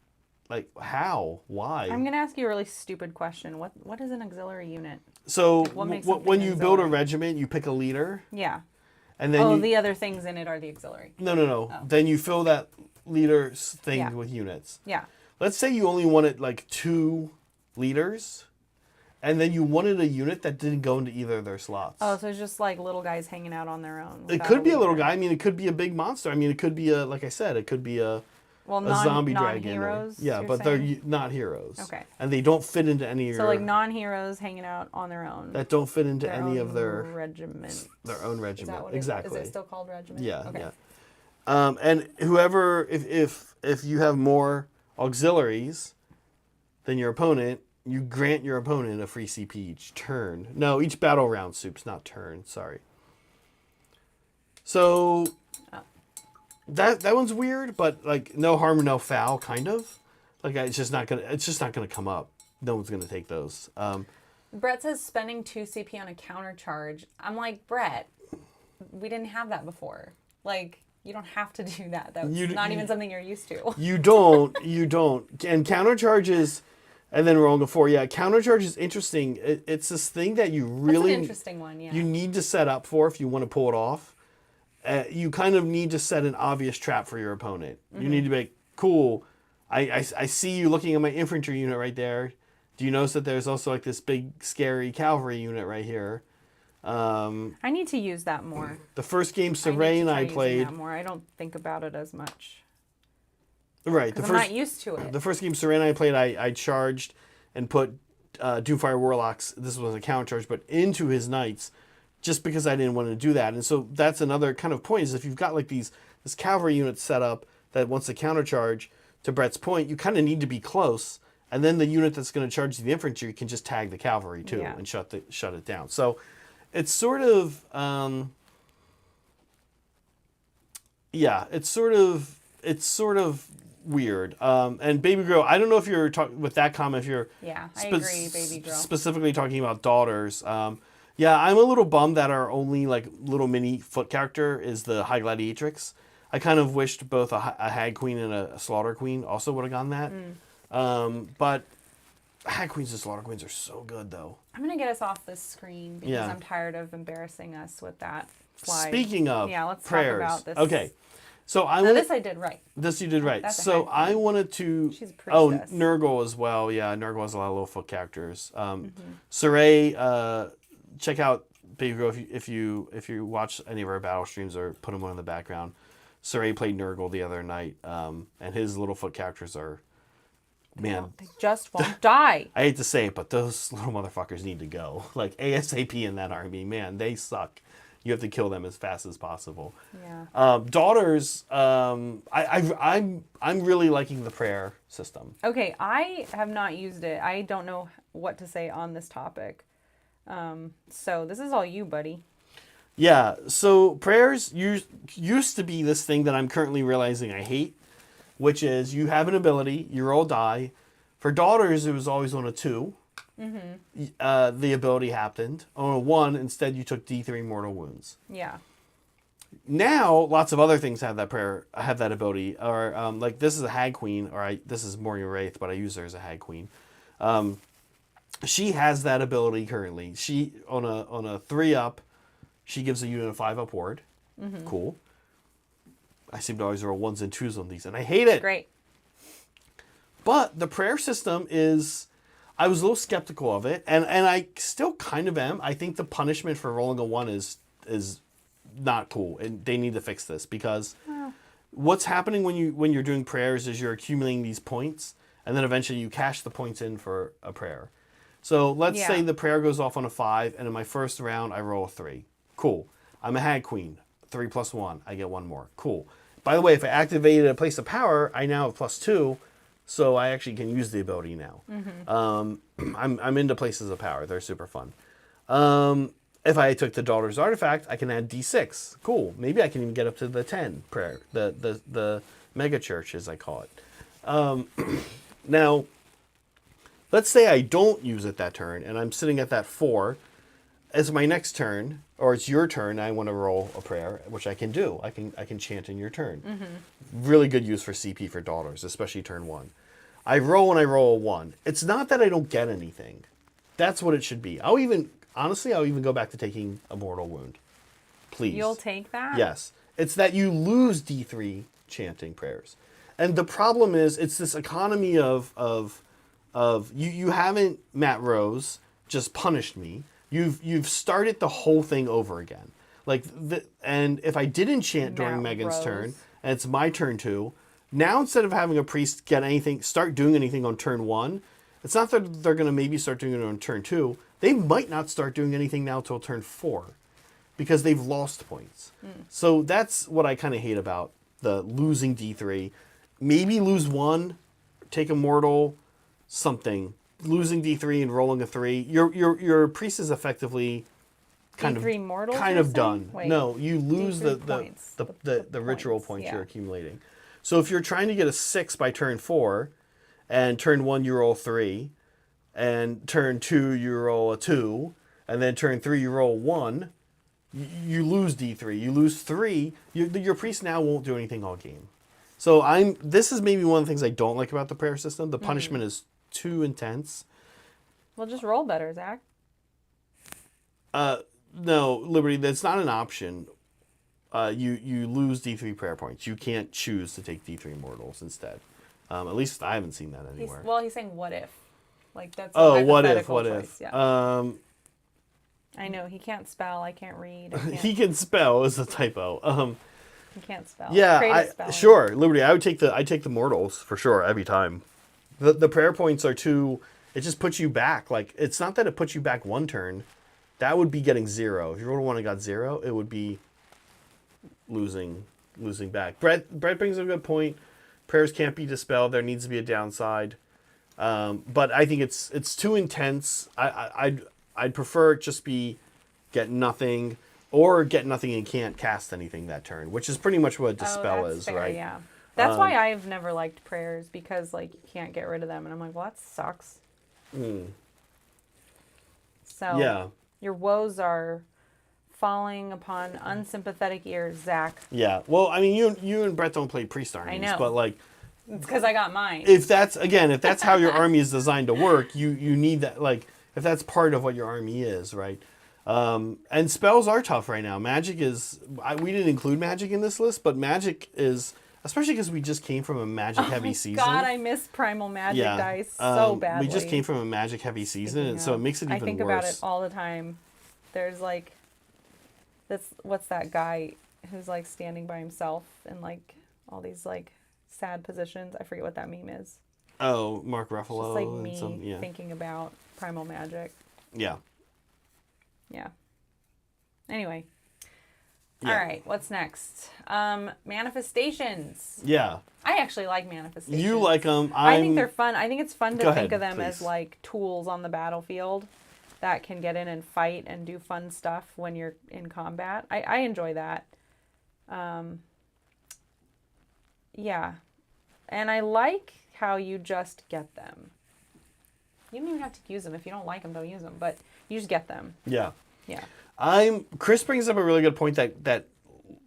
Like, how? Why? I'm gonna ask you a really stupid question. What is an auxiliary unit? So Like, what makes when you build a auxiliary? regiment, you pick a leader, Yeah. and then The other things in it are the auxiliary. no. Oh. Then you fill that leader's thing Yeah. with units. Yeah. Let's say you only wanted like 2 leaders, and then you wanted a unit that didn't go into either of their slots. Oh, so it's just like little guys hanging out on their own. It without could be a little leader. guy. I mean, it could be a big monster. I mean, it could be like I said, it could be a zombie dragon. non-heroes, Yeah, you're but saying? they're not heroes. Okay. And they don't fit into any of So your... like non-heroes hanging out on their own. that don't fit into their any own of their regiment. own Is regiment. that what Exactly. Is it still called regiment? Yeah, Okay. yeah. And whoever, if you have more auxiliaries than your opponent, you grant your opponent a free CP each turn. No, each battle round, Soups, not turn. Sorry. So that one's weird, but like no harm, no foul, kind of. Like it's just not gonna come up. No one's gonna take those. Brett says spending 2 CP on a counter charge. I'm like, Brett, we didn't have that before. Like, you don't have to do that. That's not even something you're used to. You don't. And counter charges, and then we're on to 4. Yeah, counter charge is interesting. It's this thing that you really That's an interesting one, yeah. you need to set up for if you want to pull it off. You kind of need to set an obvious trap for your opponent. You need to be like, cool. I see you looking at my infantry unit right there. Do you notice that there's also like this big scary cavalry unit right here? I need to use that more. The first game I need to Serene try I using played. that more. I don't think about it as much. Right. Because I'm not used to it. The first game Serene I played, I charged and put Doomfire Warlocks, this was a counter charge, but into his knights just because I didn't want to do that. And so that's another kind of point, is if you've got like this cavalry unit set up that wants to counter charge, to Brett's point, you kind of need to be close, and then the unit that's going to charge the infantry can just tag the cavalry too and shut it down. So it's sort of it's sort of weird. And Baby Girl, I don't know if you're talking with that comment, if you're Yeah, I agree, Baby Girl. specifically talking about daughters. Yeah, I'm a little bummed that our only like little mini foot character is the High Gladiatrix. I kind of wished both a Hag Queen and a Slaughter Queen also would have gone that. But Hag Queens and Slaughter Queens are so good, though. I'm going to get us off this screen because I'm tired of embarrassing us with that slide. Speaking of let's prayers. talk about this. Okay. So This I did right. This you did right. That's a So Hag I Queen. wanted to... She's a Oh, priestess. Nurgle as well. Yeah, Nurgle has a lot of little foot characters. Saray, check out Baby Girl if you watch any of our battle streams or put them on in the background. Saray played Nurgle the other night, and his little foot characters are, man, They just won't die. I hate to say it, but those little motherfuckers need to go. Like ASAP in that army, man, they suck. You have to kill them as fast as possible. Yeah. Daughters, I'm really liking the prayer system. Okay, I have not used it. I don't know what to say on this topic. So this is all you, buddy. Yeah, so prayers used to be this thing that I'm currently realizing I hate, which is you have an ability, you roll die. For daughters, it was always on a 2. The ability happened. On a 1, instead you took D3 mortal wounds. Yeah. Now, lots of other things have that ability. Or like this is a Hag Queen, or this is Morgan Wraith, but I use her as a Hag Queen. She has that ability currently. She on a 3-up. She gives a unit a 5-up ward. Cool. I seem to always roll 1s and 2s on these, and I hate it. Great. But the prayer system is... I was a little skeptical of it, and I still kind of am. I think the punishment for rolling a 1 is not cool, and they need to fix this because what's happening when you're doing prayers is you're accumulating these points, and then eventually you cash the points in for a prayer. So let's say the prayer goes off on a 5, and in my first round I roll a 3. Cool. I'm a Hag Queen. 3 + 1. I get 1 more. Cool. By the way, if I activated a place of power, I now have +2, so I actually can use the ability now. I'm into places of power. They're super fun. If I took the Daughter's Artifact, I can add D6. Cool. Maybe I can even get up to the 10 prayer, the mega church, as I call it. Now, let's say I don't use it that turn, and I'm sitting at that 4. As my next turn, or it's your turn, I want to roll a prayer, which I can do. I can chant in your turn. Really good use for CP for Daughters, especially turn 1. I roll and I roll a 1. It's not that I don't get anything. That's what it should be. I'll even go back to taking a mortal wound. Please. You'll take that? Yes. It's that you lose D3 chanting prayers. And the problem is it's this economy of you haven't, Matt Rose, just punished me. You've started the whole thing over again. And if I didn't chant during Megan's turn, and it's my turn too, now instead of having a priest start doing anything on turn 1, it's not that they're going to maybe start doing it on turn 2. They might not start doing anything now till turn 4 because they've lost points. So that's what I kind of hate about the losing D3. Maybe lose 1, take a mortal, something. Losing D3 and rolling a 3. Your priest is effectively kind D3 mortals, kind of done. Wait, no, you lose the ritual points you're accumulating. So if you're trying to get a 6 by turn 4, and turn 1 you roll 3, and turn 2 you roll a 2, and then turn 3 you roll 1, you lose D3. You lose 3. Your priest now won't do anything all game. So this is maybe one of the things I don't like about the prayer system. The punishment is too intense. Well, just roll better, Zach. No, Liberty, that's not an option. You lose D3 prayer points. You can't choose to take D3 mortals instead. At least I haven't seen that anywhere. He's saying what if. Like that's what if? choice. Yeah. I know he can't spell. I can't read. He can spell is a typo. He can't spell. Yeah, sure, Liberty. I take the mortals for sure every time. The prayer points are too. It just puts you back. Like it's not that it puts you back 1 turn. That would be getting 0. If you rolled 1 and got 0, it would be losing back. Brett brings up a good point. Prayers can't be dispelled. There needs to be a downside. But I think it's too intense. I'd prefer it just be get nothing or get nothing and can't cast anything that turn, which is pretty much what dispel is, fair, right? Yeah. That's why I've never liked prayers because like you can't get rid of them, and I'm like, well, that sucks. So yeah, your woes are falling upon unsympathetic ears, Zach. Yeah. Well, I mean, you and Brett don't play priest armies, I know. but like, it's because I got mine. If that's how your army is designed to work, you need that. Like, if that's part of what your army is, right? And spells are tough right now. Magic is. We didn't include magic in this list, but magic is. Especially because we just came from a magic-heavy season. God, I miss Primal Magic dice so badly. We just came from a magic-heavy season, and so it makes it even worse. I think about it all the time. There's like, what's that guy who's like standing by himself in like all these like sad positions? I forget what that meme is. Oh, Mark Ruffalo. It's just like me thinking about Primal Magic. Yeah. Yeah. Anyway. Yeah. All right, what's next? Manifestations. Yeah. I actually like manifestations. You like them. I think they're fun. I think it's fun to think of them please. as like tools on the battlefield that can get in and fight and do fun stuff when you're in combat. I enjoy that. Yeah. And I like how you just get them. You don't even have to use them. If you don't like them, don't use them. But you just get them. Yeah. Yeah. Chris brings up a really good point that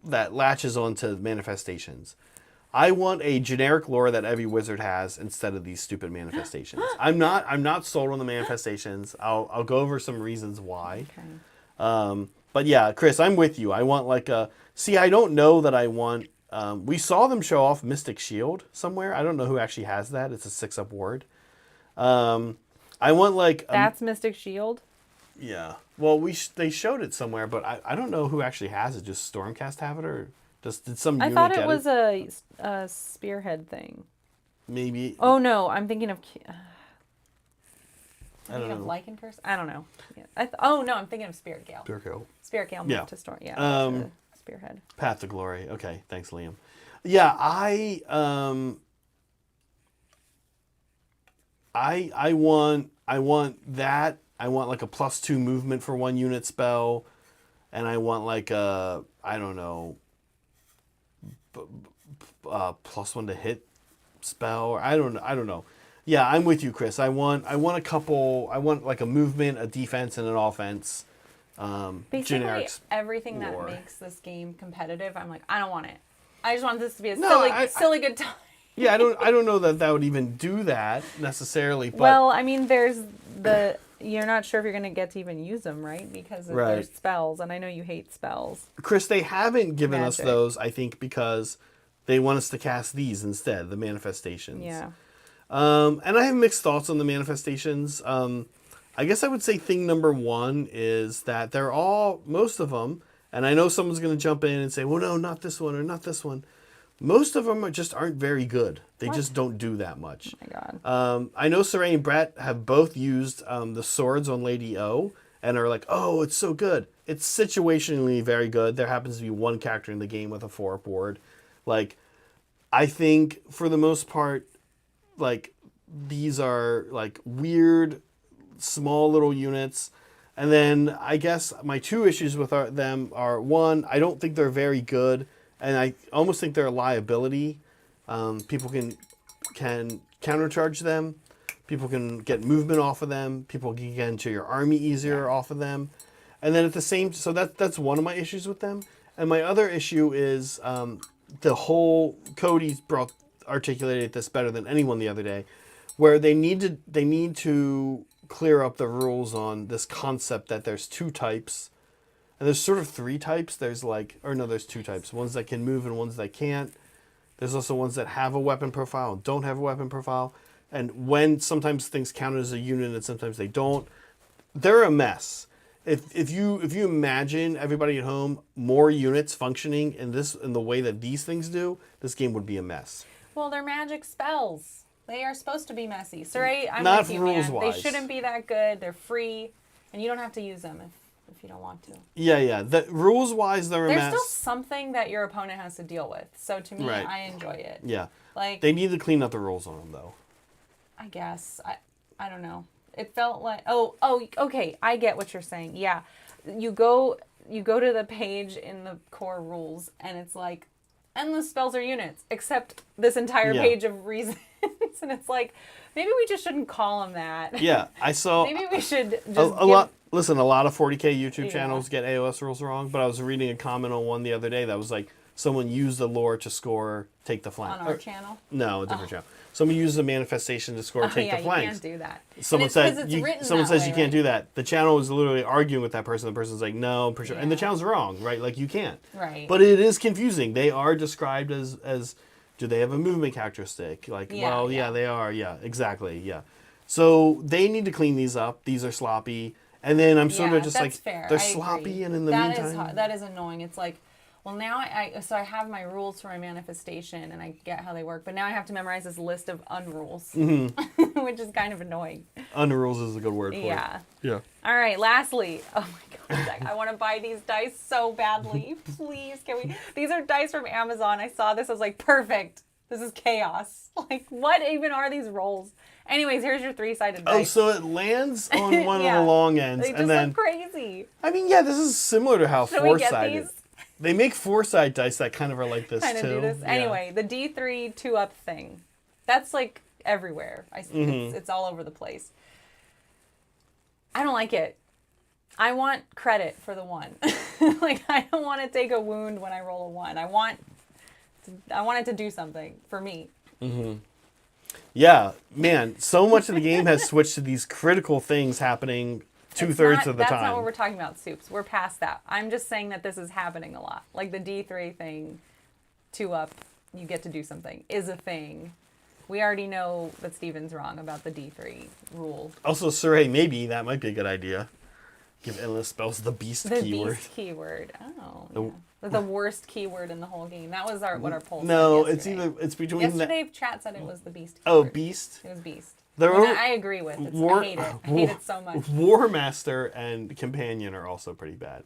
latches onto manifestations. I want a generic lore that every wizard has instead of these stupid manifestations. I'm not sold on the manifestations. I'll go over some reasons why. Okay. But yeah, Chris, I'm with you. I want like a. See, I don't know that I want. We saw them show off Mystic Shield somewhere. I don't know who actually has that. It's a 6-up ward. I want like. That's Mystic Shield. Yeah. Well, they showed it somewhere, but I don't know who actually has it. Just Stormcast have it, or did some I unit thought get it was a spearhead thing. Maybe. Oh no, I'm thinking of. I don't know. Reikenor? I don't know. Yeah. Oh no, I'm thinking of Spirit Gale. Spirit Gale moved to Storm. Yeah. To Spearhead. Path to Glory. Okay, thanks, Liam. Yeah, I want that. I want like a +2 movement for 1 unit spell, and I want like a, I don't know, +1 to hit spell, or I don't know. Yeah, I'm with you, Chris. I want a couple. I want like a movement, a defense, and an offense. Basically, generic everything lore. that makes this game competitive, I'm like, I don't want it. I just want this to be a No, silly good time. Yeah, I don't know that would even do that necessarily. But Well, I mean, there's you're not sure if you're going to get to even use them, right? Because there's spells, and I know you hate spells. Chris, they haven't given us Magic. those, I think, because they want us to cast these instead, the manifestations. Yeah. And I have mixed thoughts on the manifestations. I guess I would say thing number 1 is that they're all, most of them, and I know someone's going to jump in and say, well, no, not this one or not this one. Most of them aren't very good. They just don't do that much. Oh my God. I know Saray and Brett have both used the swords on Lady O and are like, oh, it's so good. It's situationally very good. There happens to be one character in the game with a 4-up ward. Like, I think for the most part, like, these are like weird, small little units. And then I guess my 2 issues with them are, 1, I don't think they're very good. And I almost think they're a liability. People can countercharge them. People can get movement off of them. People can get into your army easier off of them. And then at the same, so that's one of my issues with them. And my other issue is the whole, Cody's articulated this better than anyone the other day, where they need to clear up the rules on this concept that there's 2 types. And there's sort of 3 types. There's 2 types. Ones that can move and ones that can't. There's also ones that have a weapon profile and don't have a weapon profile. And when sometimes things count as a unit and sometimes they don't. They're a mess. If you imagine everybody at home more units functioning in the way that these things do, this game would be a mess. Well, they're magic spells. They are supposed to be messy. Sorry, I'm Not with you, man. rules-wise. They shouldn't be that good. They're free, and you don't have to use them if you don't want to. Yeah. The rules-wise, they're a mess. There's still something that your opponent has to deal with. So to me, Right. I enjoy it. Yeah. Like, They need to clean up the rules on them, though. I guess. I don't know. It felt like, oh, okay, I get what you're saying. Yeah. You go to the page in the core rules, and it's like, endless spells or units, except this entire page of reasons. And it's like, maybe we just shouldn't call them that. Yeah, I saw... Maybe we should just a lot. Listen, a lot of 40K YouTube channels get AOS rules wrong, but I was reading a comment on one the other day that was like, someone used the lore to score Take the Flank. On our channel? No, a different channel. Someone used the manifestation to score Take the Flank. You can't do that. Someone it's said you written can't do that. The channel was literally arguing with that person. The person's like, no, I'm pretty sure. And the channel's wrong, right? Like, you can't. Right. But it is confusing. They are described as do they have a movement characteristic? Like, they are. Yeah, exactly. Yeah. So they need to clean these up. These are sloppy. And then I'm sort of just like, fair. they're I sloppy, agree. and in the meantime... That is annoying. It's like, well, now I have my rules for my manifestation, and I get how they work, but now I have to memorize this list of unrules, which is kind of annoying. Unrules is a good word for it. Yeah. All right, lastly, oh my God, Zach, I want to buy these dice so badly. Please, can we? These are dice from Amazon. I saw this. I was like, perfect. This is chaos. Like, what even are these rolls? Anyways, here's your 3-sided dice. Oh, so it lands on one of the long ends, They just and then look crazy. I mean, yeah, this is similar to how Should we get 4-sided. these? They make 4-sided dice that kind of are like this Kind of too. do this. Yeah. Anyway, the D3 2-up thing. That's like everywhere. It's all over the place. I don't like it. I want credit for the 1. Like, I don't want to take a wound when I roll a 1. I want it to do something for me. Yeah, man, so much of the game has switched to these critical things happening 2/3 of the That's time. not what we're talking about, Soups. We're past that. I'm just saying that this is happening a lot. Like the D3 thing, 2-up, you get to do something, is a thing. We already know that Steven's wrong about the D3 rule. Also, Saray, maybe that might be a good idea. Give endless spells the beast The keyword. beast keyword. Oh, The- yeah. The worst keyword in the whole game. That was what our poll No, said it's yesterday. it's between Yesterday, chat said it was the beast Oh, keyword. beast. It was beast. There And are- I agree with it. War- I hate it. I hate it so much. War Master and Companion are also pretty bad.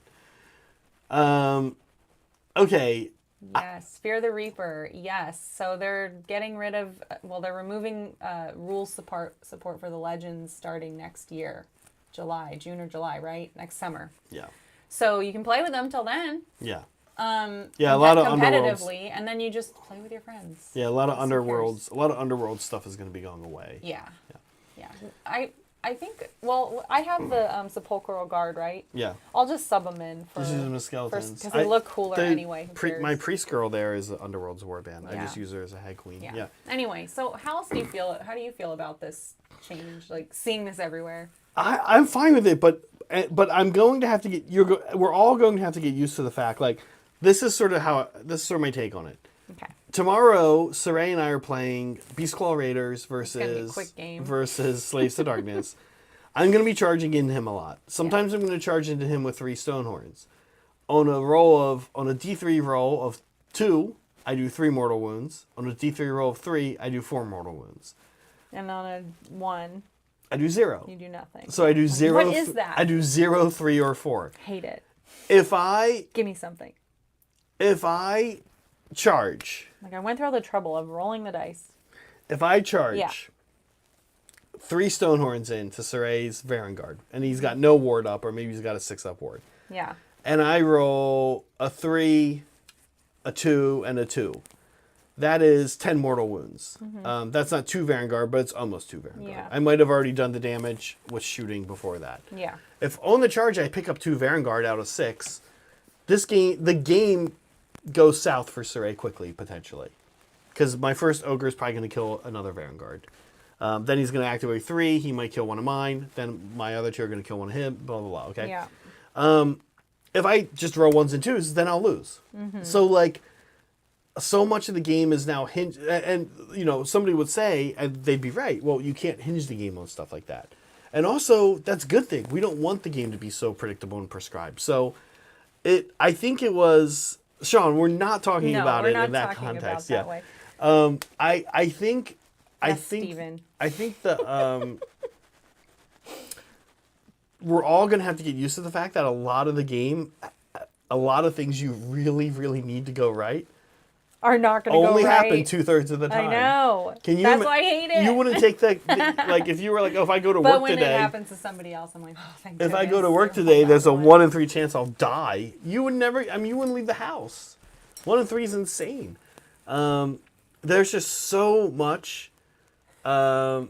Okay. Yes, Fear the Reaper. Yes, so they're getting rid of. Well, they're removing rules support for the Legends starting next year, June or July, right? Next summer. Yeah. So you can play with them till then. Yeah. Yeah, a lot of competitively, and then you just play with your friends. Yeah, a lot of Who cares? underworlds. A lot of underworld stuff is going to be going away. Yeah. I think. Well, I have the Sepulchral Guard, right? Yeah. I'll just sub them in for Just use them as skeletons. because they look cooler anyway. Who cares? My priest girl there is Underworld's warband. I Yeah. just use her as a head queen. Yeah. Anyway, so how else do you feel? How do you feel about this change? Like seeing this everywhere. I'm fine with it, but I'm going to have to get. We're all going to have to get used to the fact. Like this is sort of my take on it. Okay. Tomorrow, Saray and I are playing Beastclaw Raiders gonna be a versus quick game. Slaves to Darkness. I'm going to be charging into him a lot. Sometimes I'm going to charge into him with 3 Stonehorns. On a D3 roll of 2, I do 3 mortal wounds. On a D3 roll of 3, I do 4 mortal wounds. And on a 1, I do 0. you do nothing. So I do 0. What is that? I do 0, 3, or 4. Hate it. If I Give me something. charge, Like I went through all the trouble of rolling the dice. if I charge Yeah. 3 Stonehorns into Saray's Varangard, and he's got no ward up, or maybe he's got a 6-up ward, Yeah. and I roll a 3, a 2, and a 2. That is 10 mortal wounds. That's not 2 Varangard, but it's almost 2 Varangard. Yeah. I might have already done the damage with shooting before that. Yeah. If on the charge I pick up 2 Varangard out of 6, the game goes south for Saray quickly, potentially. Because my first Ogre is probably going to kill another Varangard. Then he's going to activate 3, he might kill one of mine, then my other 2 are going to kill one of him, blah, blah, blah, okay? Yeah. If I just roll 1s and 2s, then I'll lose. So, like, so much of the game is now hinged, and somebody would say, and they'd be right, well, you can't hinge the game on stuff like that. And also, that's a good thing. We don't want the game to be so predictable and prescribed. So, I think it was, Sean, we're not talking about it in that context. That way. I think Steven. I think the we're all gonna have to get used to the fact that a lot of the game, a lot of things you really, really need to go right Are not going to go only right. happen 2/3 of the time. I know. Can you? That's why I hate it. You wouldn't take that like if you were like, oh, if I go to But work when today. it happens to somebody else, I'm like, oh, thank If I go to goodness. work I today, hope there's that a one. 1 in 3 chance I'll die. You would never. I mean, you wouldn't leave the house. 1 in 3 is insane. There's just so much. Rudy,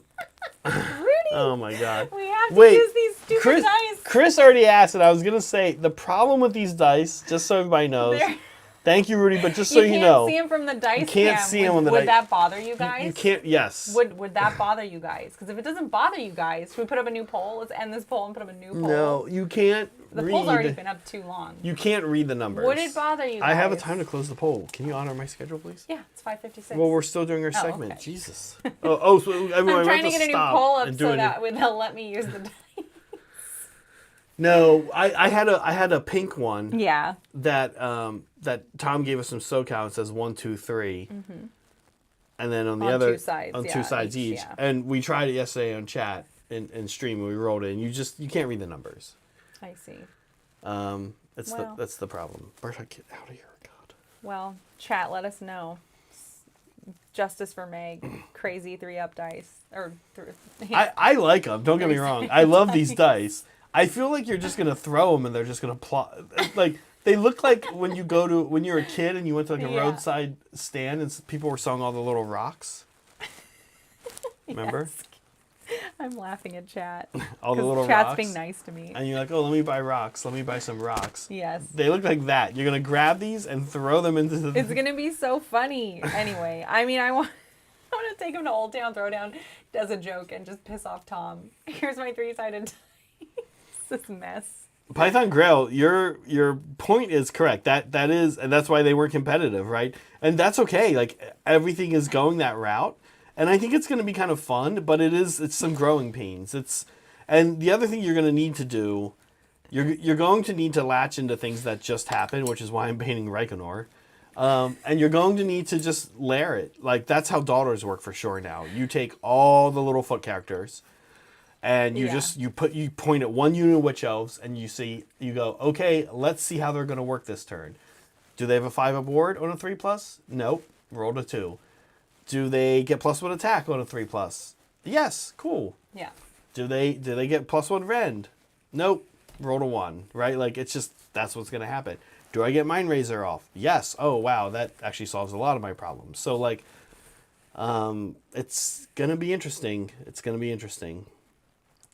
Oh my god. we have to use these stupid dice. Chris already asked, and I was gonna say the problem with these dice, just so everybody knows. They're- Thank you, Rudy. But just so you know, can't see them from the dice. can't cam. see 'em on the Would dice. that bother you guys? you can't. Yes. Would that bother you guys? Because if it doesn't bother you guys, should we put up a new poll? Let's end this poll and put up a new poll. No, you can't. The read. poll's already been up too long. You can't read the numbers. Would it bother you guys? I have a time to close the poll. Can you honor my schedule, please? Yeah, it's 5:56. Well, we're still doing our segment. okay. Jesus. So everyone, I'm trying to get a new poll up and so do that they'll let me use the dice. No, I had a pink one. Yeah. That Tom gave us some SoCal. It says 1, 2, 3, and then on the On other 2 sides, on yeah, 2 sides each. yeah. And we tried it yesterday on chat and stream, and we rolled it. And you can't read the numbers. I see. That's the problem. Berta, get out of here, God. Well, chat, let us know. Justice for Meg, crazy 3-up dice. I like them. Don't get me wrong. I love these dice. I feel like you're just gonna throw them and they're just gonna plot. Like they look like when you're a kid and you went to like a Yeah. roadside stand and people were selling all the little rocks. Remember? Yes. I'm laughing at chat. All the little chat's rocks. being nice to me. And you're like, oh, let me buy rocks. Let me buy some rocks. Yes. They look like that. You're gonna grab these and throw them into the. It's gonna be so funny. Anyway, I mean, I want to take him to Old Town Throwdown as a joke and just piss off Tom. Here's my 3-sided dice. This mess. Python Grail, your point is correct. That is, and that's why they were competitive, right? And that's okay. Like everything is going that route, and I think it's going to be kind of fun. But it's some growing pains. And the other thing you're going to need to do, You're going to need to latch into things that just happen, which is why I'm painting Reikenor. And you're going to need to just layer it. Like, that's how daughters work for sure now. You take all the little foot characters, and you you point at one unit of witch elves, and you go, okay, let's see how they're going to work this turn. Do they have a 5 aboard on a 3+? Nope. Rolled a 2. Do they get +1 attack on a 3+? Yes. Cool. Yeah. Do they get +1 rend? Nope. Rolled a 1. Right? Like, it's just, that's what's going to happen. Do I get Mind Razor off? Yes. Oh, wow. That actually solves a lot of my problems. So, like, it's going to be interesting. It's going to be interesting.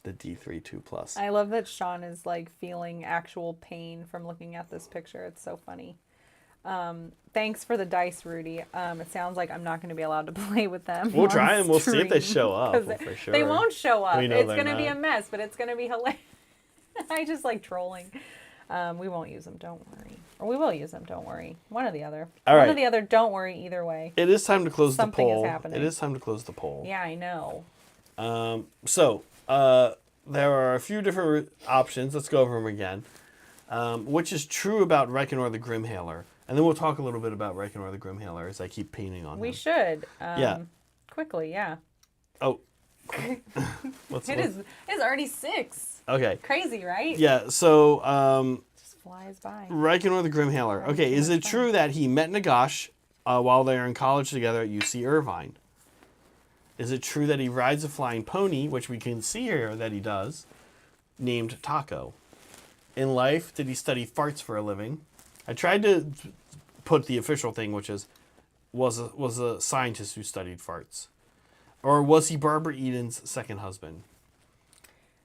The D3 2+. I love that Sean is, like, feeling actual pain from looking at this picture. It's so funny. Thanks for the dice, Rudy. It sounds like I'm not going to be allowed to play with them. We'll try and we'll see if they show up. For sure. They won't show up. It's going to be a mess, but it's going to be hilarious. I just like trolling. We won't use them, don't worry. Or we will use them, don't worry. One or the other. All right. One or the other, don't worry either way. It is time to close the Something poll. is happening. It is time to close the poll. Yeah, I know. There are a few different options. Let's go over them again. Which is true about Reikenor the Grimhailer. And then we'll talk a little bit about Reikenor the Grimhailer as I keep painting on him. We should. Yeah. Quickly, yeah. Oh. It's already 6. Okay. Crazy, right? Yeah, so Just flies by. Reikenor the Grimhailer. Okay, is it true that he met Nagash while they were in college together at UC Irvine? Is it true that he rides a flying pony, which we can see here that he does, named Taco? In life, did he study farts for a living? I tried to put the official thing, which is, was a scientist who studied farts. Or was he Barbara Eden's second husband?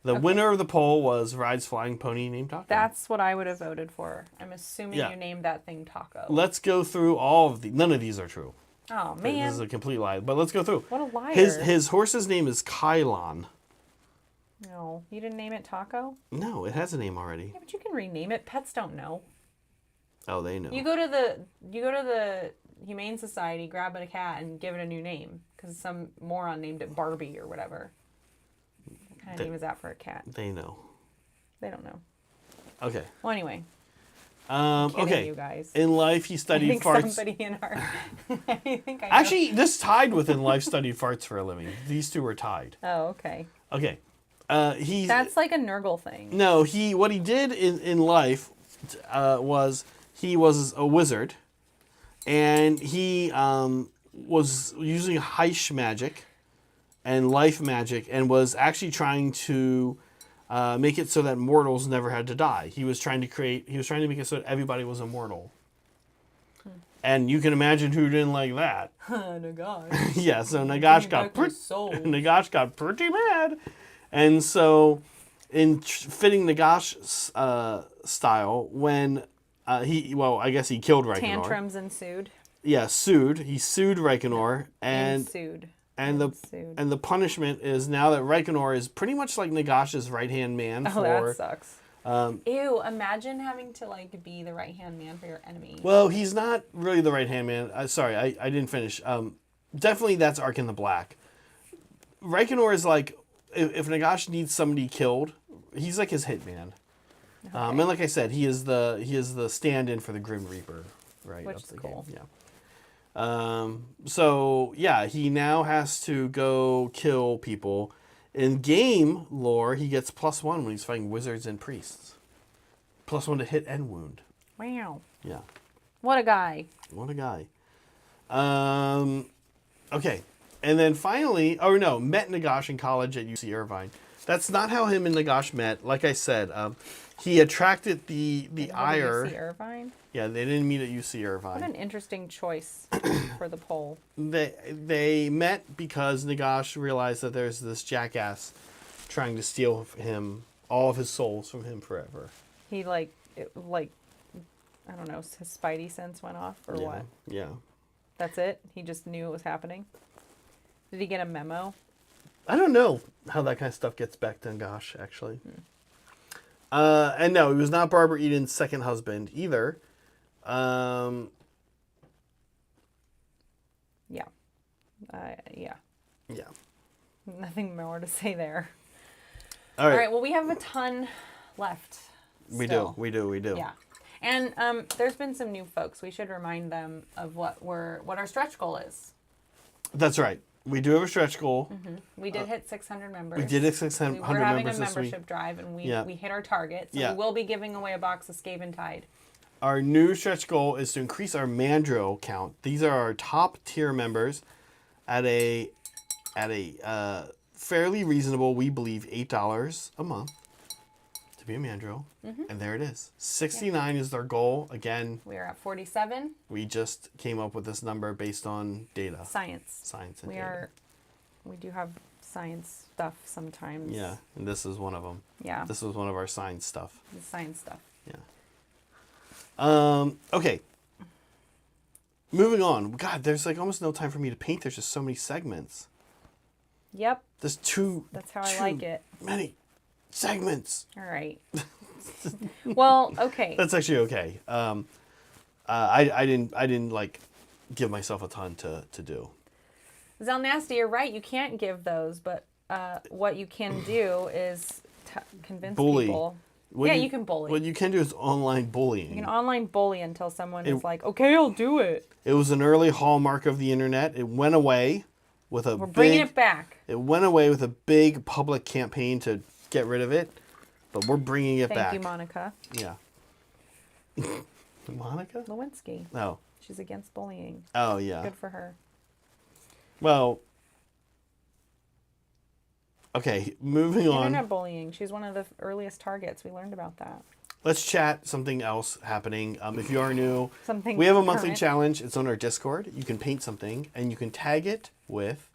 The winner of the poll was rides flying pony named Taco. That's what I would have voted for. I'm assuming Yeah. you named that thing Taco. Let's go through all of the. None of these are true. Oh, man. This is a complete lie. But let's go through. What a liar. His horse's name is Kylon. No, you didn't name it Taco? No, it has a name already. Yeah, but you can rename it. Pets don't know. Oh, they know. You go to the Humane Society, grab a cat, and give it a new name because some moron named it Barbie or whatever. What kind of name is that for a cat? They know. They don't know. Okay. Well, anyway. Okay. You guys. In life, he I studied think farts. somebody in our. I think I know. Actually, this tied with in life studied farts for a living. These two were tied. Oh, okay. Okay. That's like a Nurgle thing. No, what he did in life was he was a wizard, and he was using Heish magic and life magic, and was actually trying to make it so that mortals never had to die. He was trying to make it so that everybody was immortal. And you can imagine who didn't like that. Nagash. Yeah, so Nagash got pretty mad. And so, in fitting Nagash's style, when I guess he killed Reikenor. Tantrums ensued. Yeah, sued. He sued Reikenor, and the punishment is now that Reikenor is pretty much like Nagash's right-hand man. Oh, that sucks. Ew, imagine having to like be the right-hand man for your enemy. Well, he's not really the right-hand man. Sorry, I didn't finish. Definitely that's Ark in the Black. Reikenor is like, if Nagash needs somebody killed, he's like his hitman. Okay. And like I said, he is the stand-in for the Grim Reaper, right? Which is cool. Game. Yeah. So yeah, he now has to go kill people. In game lore, he gets +1 when he's fighting wizards and priests. +1 to hit and wound. Wow. Yeah. What a guy. What a guy. Okay. And then finally, met Nagash in college at UC Irvine. That's not how him and Nagash met. Like I said, he attracted the ire. UC Irvine? Yeah, they didn't meet at UC Irvine. What an interesting choice for the poll. They met because Nagash realized that there's this jackass trying to steal him all of his souls from him forever. He I don't know, his spidey sense went off or what? Yeah. That's it? He just knew it was happening? Did he get a memo? I don't know how that kind of stuff gets back to Nagash, actually. And no, he was not Barbara Eden's second husband either. Yeah. Yeah. Nothing more to say there. All right. All right, well, we have a ton left. We still. do. Yeah. And there's been some new folks. We should remind them of what our stretch goal is. That's right. We do have a stretch goal. We did hit 600 members. We did hit 600 We're having a members this week. membership drive, and we hit our target. So Yeah. we will be giving away a box of Skaven Tide. Our new stretch goal is to increase our Mandrill count. These are our top tier members at a fairly reasonable, we believe, $8 a month to be a Mandrill. And there it is. 69 is their goal. Again, We are at 47. we just came up with this number based on data. Science. And We data. we do have science stuff sometimes. Yeah, and this is one of them. Yeah. This was one of our science stuff. The science stuff. Yeah. Okay. Moving on. God, there's like almost no time for me to paint. There's just so many segments. Yep. There's That's how I like it. many segments. All right. Well, okay. That's actually okay. I didn't like give myself a ton to do. Zal Nasty, you're right. You can't give those, but what you can do is convince Bully. people. What You can bully. What you can do is online bullying. You can online bully until someone is like, okay, I'll do it. It was an early hallmark of the internet. It went away with a We're bringing it back. It went away with a big public campaign to get rid of it, but we're bringing it back. Thank you, Monica Yeah. Monica? Lewinsky. Oh. She's against bullying. Oh, yeah. Good for her. Well, okay, moving on. Internet bullying. She's one of the earliest targets. We learned about that. Let's chat something else happening. If you are new, Something we have a monthly current. challenge. It's on our Discord. You can paint something, and you can tag it with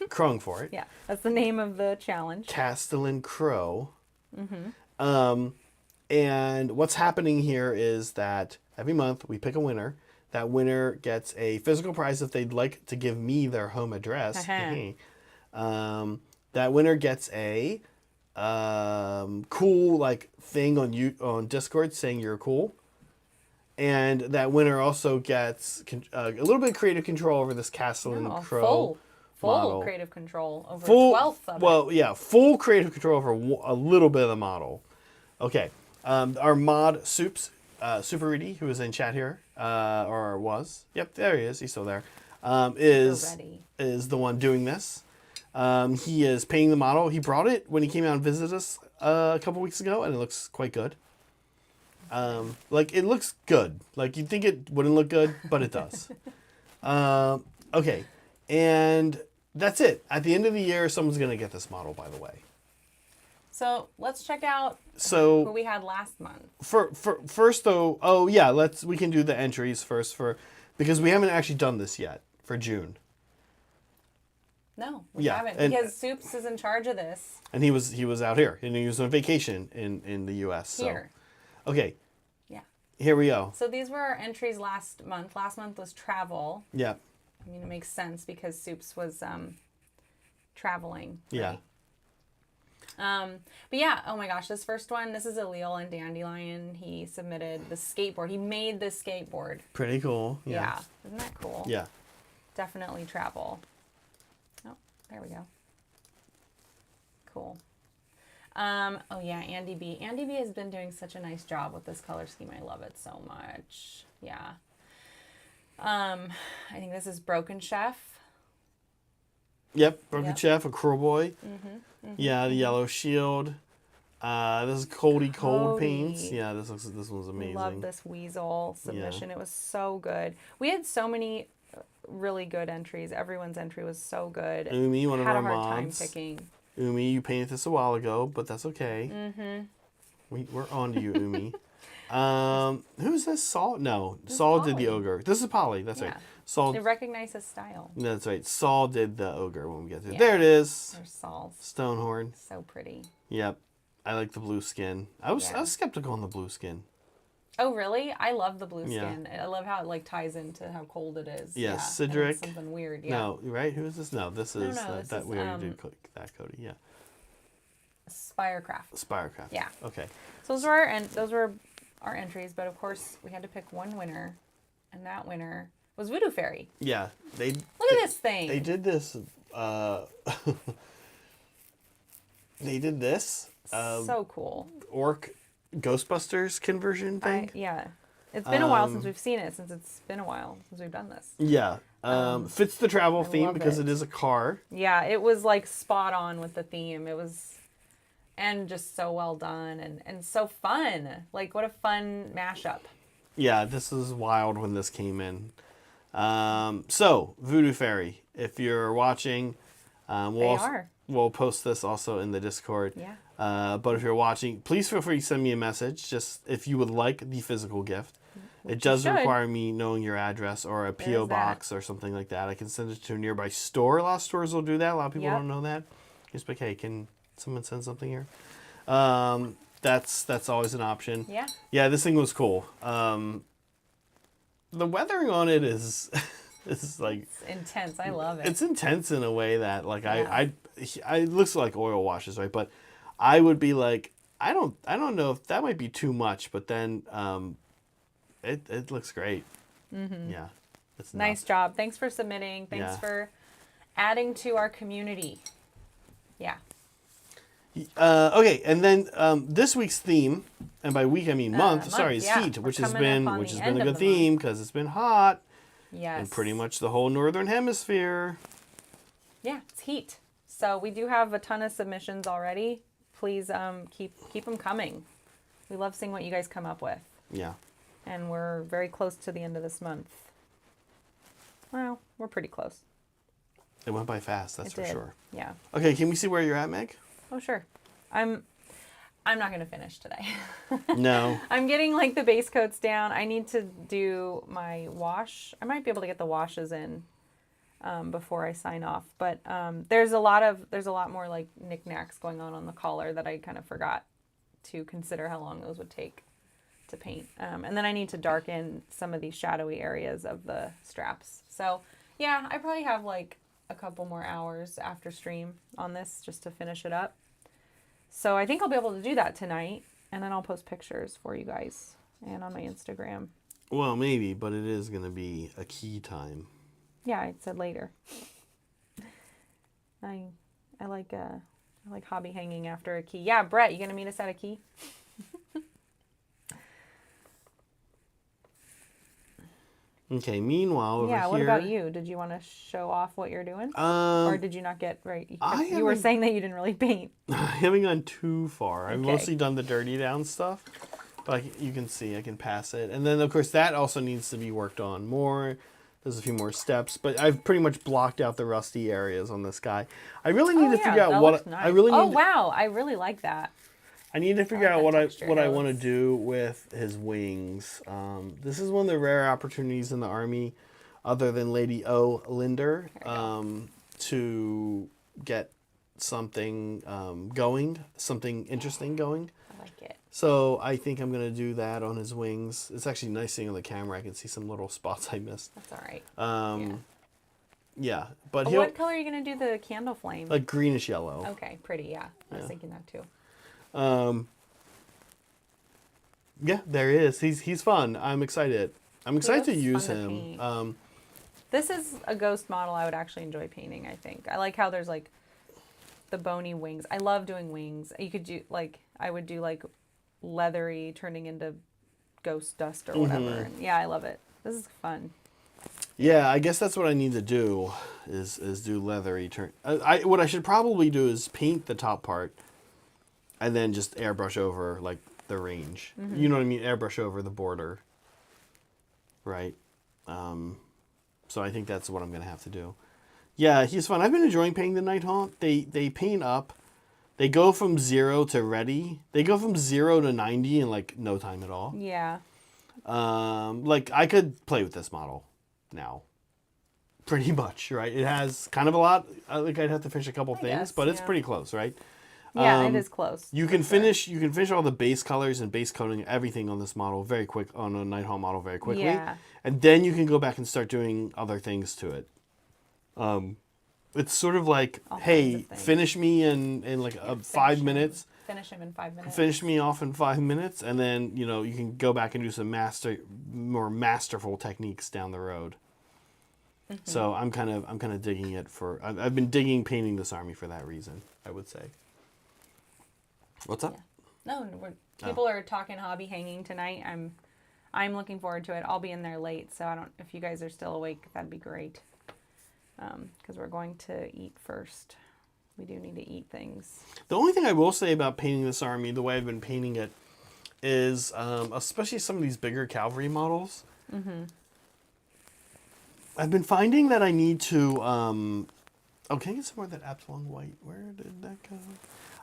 crowing for it. Yeah, that's the name of the challenge. Castellan Crow. And what's happening here is that every month we pick a winner. That winner gets a physical prize if they'd like to give me their home address. That winner gets a cool like thing on Discord saying you're cool. And that winner also gets a little bit of creative control over this Castellan Crow. Full model. creative control over Full, 12th of it. well, yeah, full creative control over a little bit of the model. Okay, our mod Soups, Super Reedy, who is in chat here, or was. Yep, there he is. He's still there. Is the one doing this. He is painting the model. He brought it when he came out and visited us a couple weeks ago, and it looks quite good. Like, it looks good. Like, you'd think it wouldn't look good, but it does. Okay, and that's it. At the end of the year, someone's going to get this model, by the way. So let's check out who So we had last month. first though, we can do the entries first because we haven't actually done this yet for June. No, we Yeah, haven't and- because Soups is in charge of this And he was out here and he was on vacation in the US. So. here. Okay. Yeah. Here we go. So these were our entries last month. Last month was travel. Yeah. I mean, it makes sense because Soups was traveling. Yeah. Right? But yeah, oh my gosh, this first one, this is a Leal and Dandelion. He submitted the skateboard. He made this skateboard. Pretty cool. Yeah. Isn't that cool? Yeah. Definitely travel. Oh, there we go. Cool. Oh yeah, Andy B. Andy B has been doing such a nice job with this color scheme. I love it so much. Yeah. I think this is Broken Chef. Yep. Broken Yep. Chef, a Crow Boy. Yeah, the Yellow Shield. This is Cold Cody. paints. Yeah, this one's amazing. Love this weasel submission. It was so good. We had so many really good entries. Everyone's entry was so good. Umi, one of Had our a hard time mods. picking. Umi, you painted this a while ago, but that's okay. We're on to you, Umi. Who is this? Saul? No, Saul did the Polly. ogre. This is Polly. That's right. Yeah. Saul. They recognize his style. That's right. Saul did the ogre when we get there. Yeah. There it is. There's Saul's. Stonehorn. So pretty. Yep. I like the blue skin. I was skeptical on the blue skin. Oh, really? I love the blue Yeah. skin. I love how it like ties into how cold it is. Yeah, and Cedric. it's something weird. Yeah. No, right? Who is this? No, this is this that is, we already did that Cody. Yeah. Spirecraft. Spirecraft. Yeah. Okay. So those were our entries, but of course we had to pick one winner, and that winner was Voodoo Fairy. Yeah. Look at this thing. They did this. they did this So cool. orc Ghostbusters conversion thing. Yeah. It's been a while since we've seen it, since it's been a while since we've done this. Yeah. Fits the travel theme love because it. it is a car. Yeah, it was like spot on with the theme. It was, and just so well done and so fun. Like, what a fun mashup. Yeah, this is wild when this came in. So, Voodoo Fairy, if you're watching, we'll post this also in the Discord. Yeah. But if you're watching, please feel free to send me a message, just if you would like the physical gift. It does require me knowing your address or a P.O. box or something like that. I can send it to a nearby store. A lot of stores will do that. A lot of people don't know that. Just like, hey, can someone send something here? That's always an option. Yeah. Yeah, this thing was cool. The weathering on it is like... It's intense. I love it. It's intense in a way that, like, it looks like oil washes, right? But I would be like, I don't know if that might be too much, but then it looks great. Mm-hmm. Yeah. It's nice job. Thanks for submitting. Thanks for adding to our community. Yeah. Okay, and then this week's theme, and by week I mean month, is heat, which has been a good theme because it's been hot. Yes. In pretty much the whole northern hemisphere. Yeah, it's heat. So we do have a ton of submissions already. Please keep them coming. We love seeing what you guys come up with. Yeah. And we're very close to the end of this month. Well, we're pretty close. It went by fast, that's for sure. Yeah. Okay, can we see where you're at, Meg? Oh, sure. I'm not going to finish today. No. I'm getting like the base coats down. I need to do my wash. I might be able to get the washes in before I sign off. But there's a lot more like knickknacks going on the collar that I kind of forgot to consider how long those would take to paint. And then I need to darken some of these shadowy areas of the straps. So yeah, I probably have like a couple more hours after stream on this just to finish it up. So I think I'll be able to do that tonight, and then I'll post pictures for you guys and on my Instagram. Well, maybe, but it is going to be a key time. Yeah, I said later. I like hobby hanging after a key. Yeah, Brett, you gonna meet us at a key? Okay, meanwhile, over here... what about you? Did you want to show off what you're doing? Or did you not get right? You were saying that you didn't really paint. I haven't gone too far. I've mostly done the dirty down stuff. But you can see, I can pass it. And then, of course, that also needs to be worked on more. There's a few more steps. But I've pretty much blocked out the rusty areas on this guy. I really need to figure out what... Nice. Wow, I really like that. I need to figure out what I want to do with his wings. This is one of the rare opportunities in the army, other than Lady O. Linder, to get something going, something interesting going. I like it. So I think I'm going to do that on his wings. It's actually nice seeing on the camera. I can see some little spots I missed. That's all right. Yeah, but what color are you going to do the candle flame? Like greenish yellow. Okay, pretty, yeah. I was thinking that too. Yeah, there he is. He's fun. I'm excited. I'm excited to use him. This is a ghost model I would actually enjoy painting, I think. I like how there's like the bony wings. I love doing wings. You could do like, I would do like leathery turning into ghost dust or whatever. Mm-hmm. And yeah, I love it. This is fun. Yeah, I guess that's what I need to do is do leathery turn. What I should probably do is paint the top part and then just airbrush over like the range. Mm-hmm. You know what I mean? Airbrush over the border. Right? So I think that's what I'm going to have to do. Yeah, he's fun. I've been enjoying painting the Night Haunt. They paint up. They go from 0 to ready. They go from 0 to 90 in like no time at all. Yeah. Like I could play with this model now. Pretty much, right? It has kind of a lot. Like I'd have to finish a couple things, but it's pretty close, right? Yeah, it is close. You can finish all the base colors and base coating everything on this model very quick, on a Night Haunt model very quickly. Yeah. And then you can go back and start doing other things to it. It's sort of like, hey, finish me in like 5 minutes. Finish him in 5 minutes. Finish me off in 5 minutes, and then you can go back and do some more masterful techniques down the road. Mm-hmm. So I'm kind of digging it for. I've been digging painting this army for that reason, I would say. What's up? Yeah. No, people are talking hobby hanging tonight. I'm looking forward to it. I'll be in there late, so I don't. If you guys are still awake, that'd be great. Because we're going to eat first. We do need to eat things. The only thing I will say about painting this army, the way I've been painting it, is especially some of these bigger cavalry models. Mm-hmm. I've been finding that I need to. Oh, can I get some more of that Absalom white? Where did that go?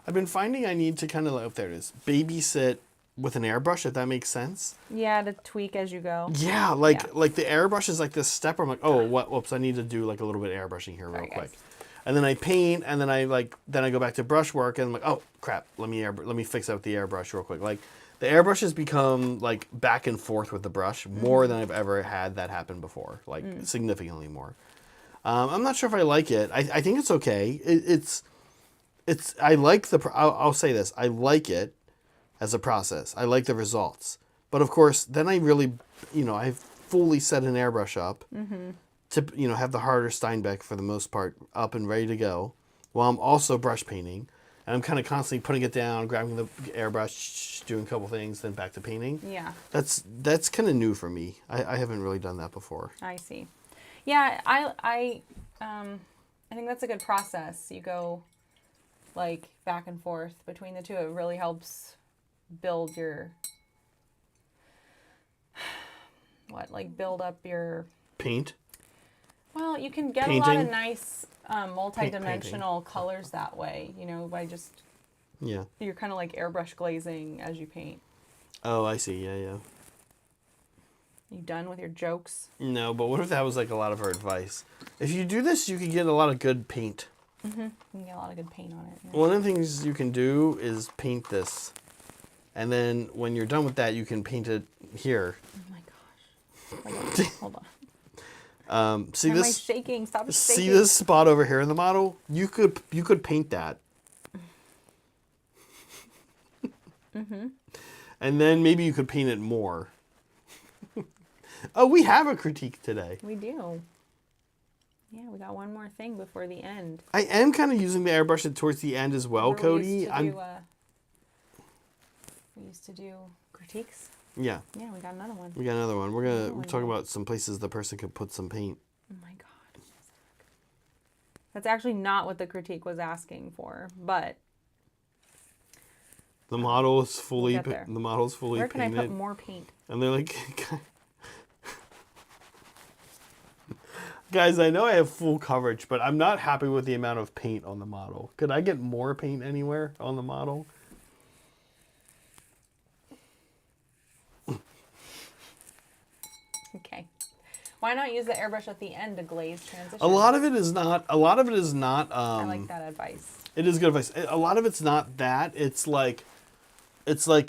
I've been finding I need to kind of, oh, there it is, babysit with an airbrush, if that makes sense. Yeah, to tweak as you go. Yeah, like the airbrush is like this step where I'm like, oh, whoops, I need to do like a little bit of airbrushing here real quick. And then I paint, and then I go back to brushwork, and I'm like, oh crap, let me fix out the airbrush real quick. Like the airbrush has become like back and forth with the brush more than I've ever had that happen before, like significantly more. I'm not sure if I like it. I think it's okay. I like I'll say this. I like it as a process. I like the results. But of course, then I really, I've fully set an airbrush up to, have the harder Steinbeck for the most part up and ready to go, while I'm also brush painting. And I'm kind of constantly putting it down, grabbing the airbrush, doing a couple things, then back to painting. Yeah. That's kind of new for me. I haven't really done that before. I see. Yeah, I think that's a good process. You go like back and forth between the two. It really helps build your build up your paint. Well, you can get a lot of nice multi-dimensional colors that way, by just you're kind of like airbrush glazing as you paint. Oh, I see. Yeah. You done with your jokes? No, but what if that was like a lot of her advice? If you do this, you can get a lot of good paint. Mm-hmm. You can get a lot of good paint on it. Yeah. One of the things you can do is paint this. And then when you're done with that, you can paint it here. Oh my gosh. Hold on. See Why this? Am I shaking? Stop shaking. See this spot over here in the model? You could paint that. Mm-hmm. And then maybe you could paint it more. Oh, we have a critique today. We do. Yeah, we got one more thing before the end. I am kind of using the airbrush towards the end as well, Cody. We used to do critiques. Yeah. Yeah, we got another one. We're going to talk about some places the person could put some paint. Oh my God. That's actually not what the critique was asking for, but the model is fully painted. Where can I put more paint? And they're like, guys, I know I have full coverage, but I'm not happy with the amount of paint on the model. Could I get more paint anywhere on the model? Okay. Why not use the airbrush at the end to glaze transition? A lot of it is not. I like that advice. It is good advice. A lot of it's not that. It's like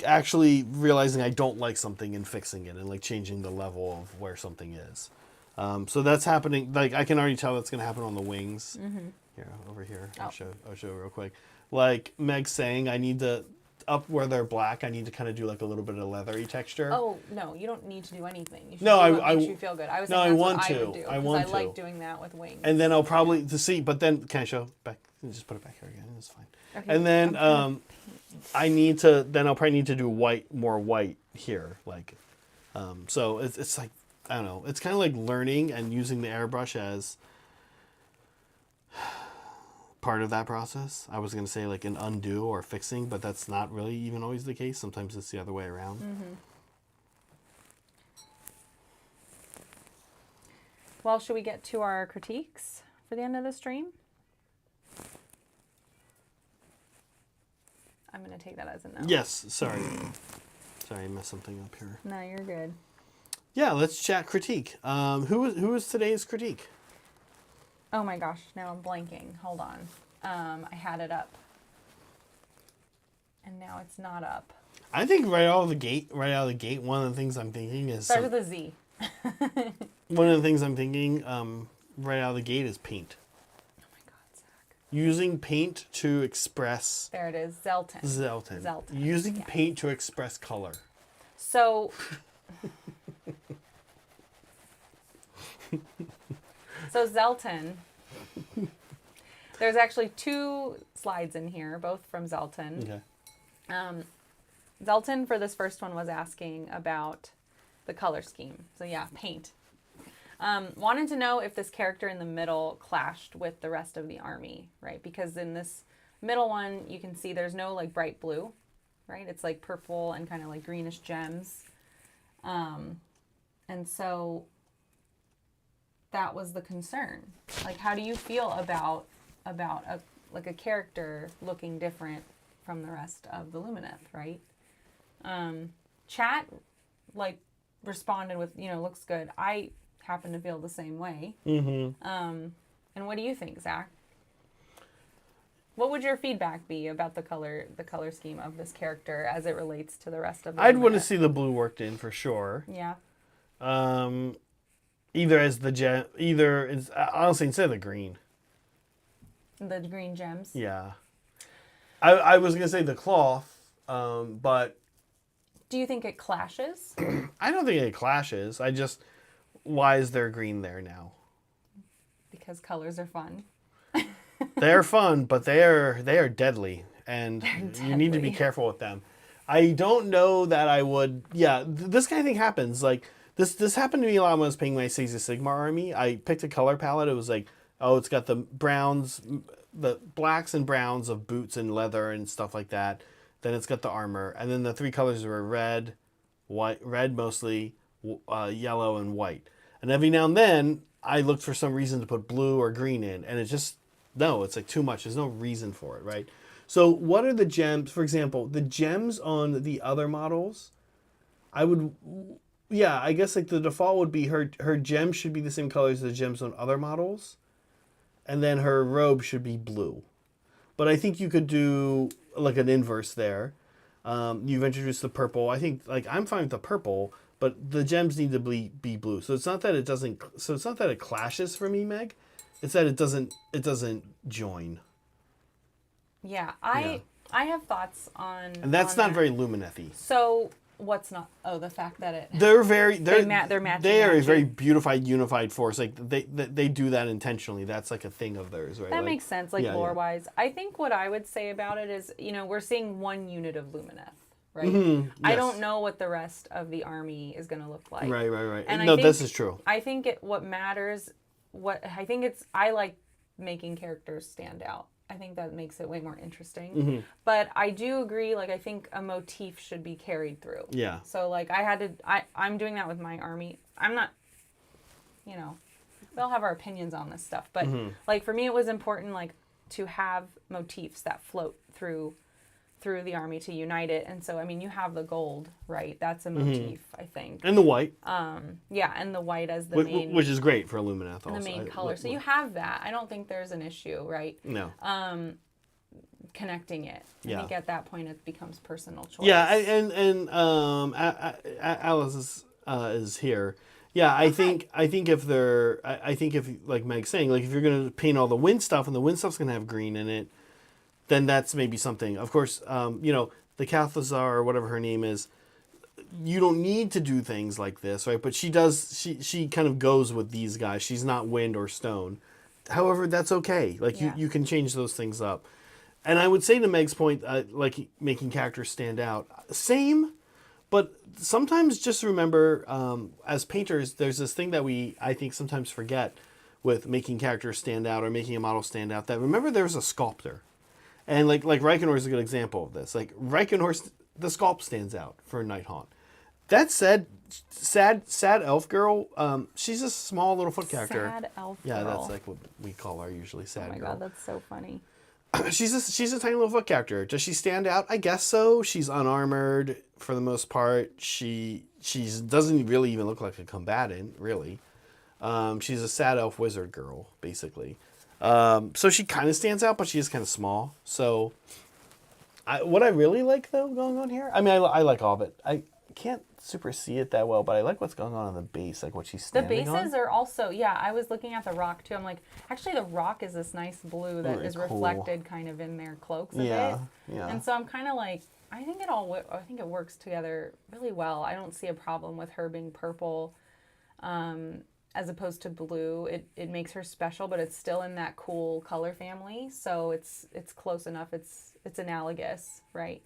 actually realizing I don't like something and fixing it and like changing the level of where something is. So that's happening. Like I can already tell that's going to happen on the wings. Mm-hmm. Here, over here. I'll show real quick. Like Meg's saying, I need to up where they're black. I need to kind of do like a little bit of leathery texture. Oh no, you don't need to do anything. You should no, do what makes you feel good. I was. No, I want to. I like doing that with wings. And then I'll probably But then can I show back? Just put it back here again. It's fine. Okay. And then I need to. Then I'll probably need to do more white here. Like, so it's like I don't know. It's kind of like learning and using the airbrush as part of that process. I was going to say like an undo or fixing, but that's not really even always the case. Sometimes it's the other way around. Mm-hmm. Well, should we get to our critiques for the end of the stream? I'm going to take that as a no. Yes, sorry. Sorry, I messed something up here. No, you're good. Yeah, let's chat critique. Who is today's critique? Oh my gosh, now I'm blanking. Hold on. I had it up. And now it's not up. I think right out of the gate, one of the things I'm thinking is... Starts with a Z. One of the things I'm thinking right out of the gate is paint. Oh my God, Zach. Using paint to express... There it is, Zelton. Using paint to express color. So... So Zelton, there's actually 2 slides in here, both from Zelton. Zelton for this first one was asking about the color scheme. So yeah, paint. Wanted to know if this character in the middle clashed with the rest of the army, right? Because in this middle one, you can see there's no like bright blue, right? It's like purple and kind of like greenish gems. And so that was the concern. Like, how do you feel about a character looking different from the rest of the Lumineth, right? Chat like responded with, looks good. I happen to feel the same way. And what do you think, Zach? What would your feedback be about the color scheme of this character as it relates to the rest of the I'd want to Lumineth? see the blue worked in for sure. Yeah. Either as the gem, either it's honestly instead of the green. The green gems. Yeah. I was gonna say the cloth, but Do you think it clashes? I don't think it clashes. Why is there green there now? Because colors are fun. They're fun, but they are deadly, and you need to be deadly. careful with them. I don't know that I would. Yeah, this kind of thing happens. Like this happened to me a lot when I was playing my Age of Sigmar army. I picked a color palette. It was like, oh, it's got the browns, the blacks and browns of boots and leather and stuff like that. Then it's got the armor, and then the three colors were red, white, red mostly, yellow and white. And every now and then, I looked for some reason to put blue or green in, and it's like too much. There's no reason for it, right? So what are the gems? For example, the gems on the other models, I guess like the default would be her gems should be the same color as the gems on other models, and then her robe should be blue. But I think you could do like an inverse there. You've introduced the purple. I think like I'm fine with the purple, but the gems need to be blue. So it's not that it doesn't. So it's not that it clashes for me, Meg. It's that it doesn't join. Yeah, I have thoughts on. And that's on not that. very Lumineth-y. So what's not? Oh, the fact that it. They're matching. They are a very beautified, unified force. Like they do that intentionally. That's like a thing of theirs, right? That Like, makes sense, like yeah, lore wise. I think what I would say about it is, we're seeing one unit of Lumineth, right? I yes. don't know what the rest of the army is going to look like. Right. And No, I think, this is true. I think what matters, I like making characters stand out. I think that makes it way more interesting. But I do agree, like, I think a motif should be carried through. Yeah. So, like, I'm doing that with my army. I'm not, we all have our opinions on this stuff. But, like, for me, it was important, like, to have motifs that float through the army to unite it. And so, I mean, you have the gold, right? That's a motif, I think. And the white, Yeah, and the white as the main... which is great for Lumineth. Also, the main color. So you have that. I don't think there's an issue, right? No. Connecting it. Yeah. I think at that point it becomes personal choice. Yeah, and Alice is here. Yeah, I think if like Meg's saying, like if you're gonna paint all the wind stuff and the wind stuff's gonna have green in it, then that's maybe something. Of course, the Cathazar or whatever her name is, you don't need to do things like this, right? But she does. She kind of goes with these guys. She's not wind or stone. However, that's okay. Like you can change those things up. And I would say to Meg's point, like making characters stand out, same. But sometimes just remember, as painters, there's this thing that I think sometimes forget with making characters stand out or making a model stand out. That remember there's a sculptor, and like Reikenor is a good example of this. Like Reikenor, the sculpt stands out for Nighthaunt. That said, sad elf girl. She's a small little foot character. Sad elf Yeah, girl. that's like what we call her usually. Sad Oh my girl. god, that's so funny. She's a tiny little foot character. Does she stand out? I guess so. She's unarmored for the most part. She doesn't really even look like a combatant, really. She's a sad elf wizard girl, basically. So she kind of stands out, but she is kind of small. So, what I really like though going on here, I mean, I like all of it. I can't super see it that well, but I like what's going on the base, like what she's The standing bases on. are also, I was looking at the rock too. I'm like, actually the rock is this nice blue that Very is cool. reflected kind of in their clokes a Yeah, bit. yeah. And so I'm kind of like, I think it works together really well. I don't see a problem with her being purple as opposed to blue. It makes her special, but it's still in that cool color family. So it's close enough. It's analogous, right?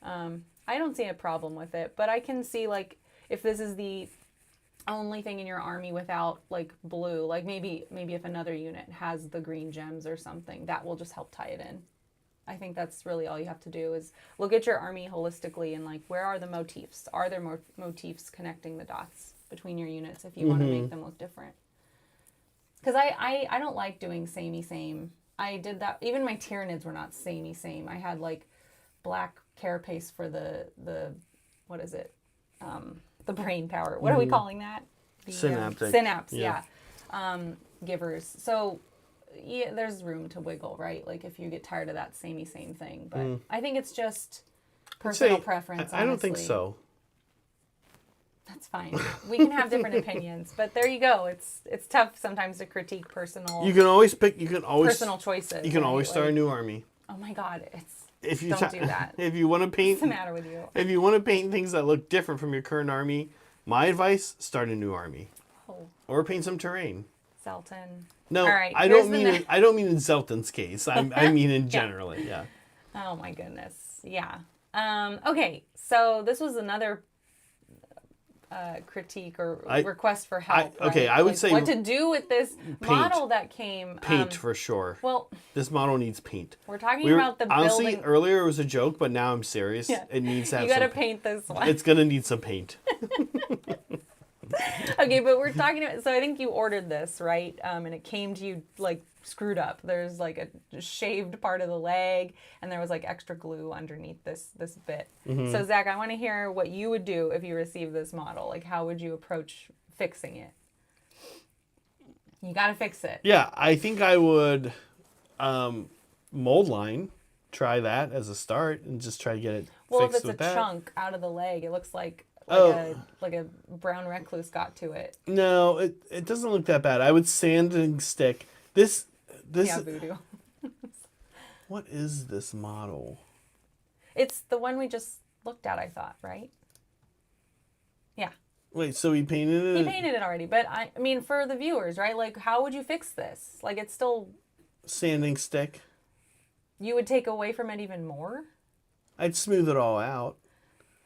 I don't see a problem with it, but I can see like if this is the only thing in your army without like blue, like maybe if another unit has the green gems or something, that will just help tie it in. I think that's really all you have to do is look at your army holistically and like where are the motifs? Are there motifs connecting the dots between your units if you want to make them look different? Because I don't like doing samey same. I did that. Even my Tyranids were not samey same. I had like black carapace for the what is it? The brain power. What are we calling that? The, Synaptic. Synapse, yeah. Givers. So yeah, there's room to wiggle, right? Like if you get tired of that samey same thing. But I think it's just personal preference. I don't think honestly. so. That's fine. We can have different opinions, but there you go. It's tough sometimes to critique personal. You can always pick. You can always personal choices. You can right? always start a new army. Oh my God! If you don't do that. If you want to paint, What's the matter with you? if you want to paint things that look different from your current army, my advice: start a new army, or paint some terrain. Zelton. No, All right, I don't mean in Zelton's case. I mean in generally. Yeah. Oh my goodness. Yeah. Okay. So this was another critique or request for help. Okay, right? I would like, say what to do with this model that came. Paint for sure. Well, this model needs paint. we're talking about the honestly, building. earlier it was a joke, but now I'm serious. Yeah. It needs to have You got to some paint this one. It's gonna need some paint. Okay, but we're talking about. So I think you ordered this, right? And it came to you like screwed up. There's like a shaved part of the leg, and there was like extra glue underneath this bit. Mm-hmm. So Zach, I want to hear what you would do if you received this model. Like, how would you approach fixing it? You got to fix it. Yeah, I think I would mold line. Try that as a start, and just try to get it Well, if fixed it's with a that. chunk out of the leg, it looks like a brown recluse got to it. No, it doesn't look that bad. I would sand and stick this. Yeah, voodoo. What is this model? It's the one we just looked at, I thought, right? Yeah. Wait, so he painted it? He painted it already, but I mean, for the viewers, right? Like, how would you fix this? Like, it's still... Sanding stick. You would take away from it even more? I'd smooth it all out.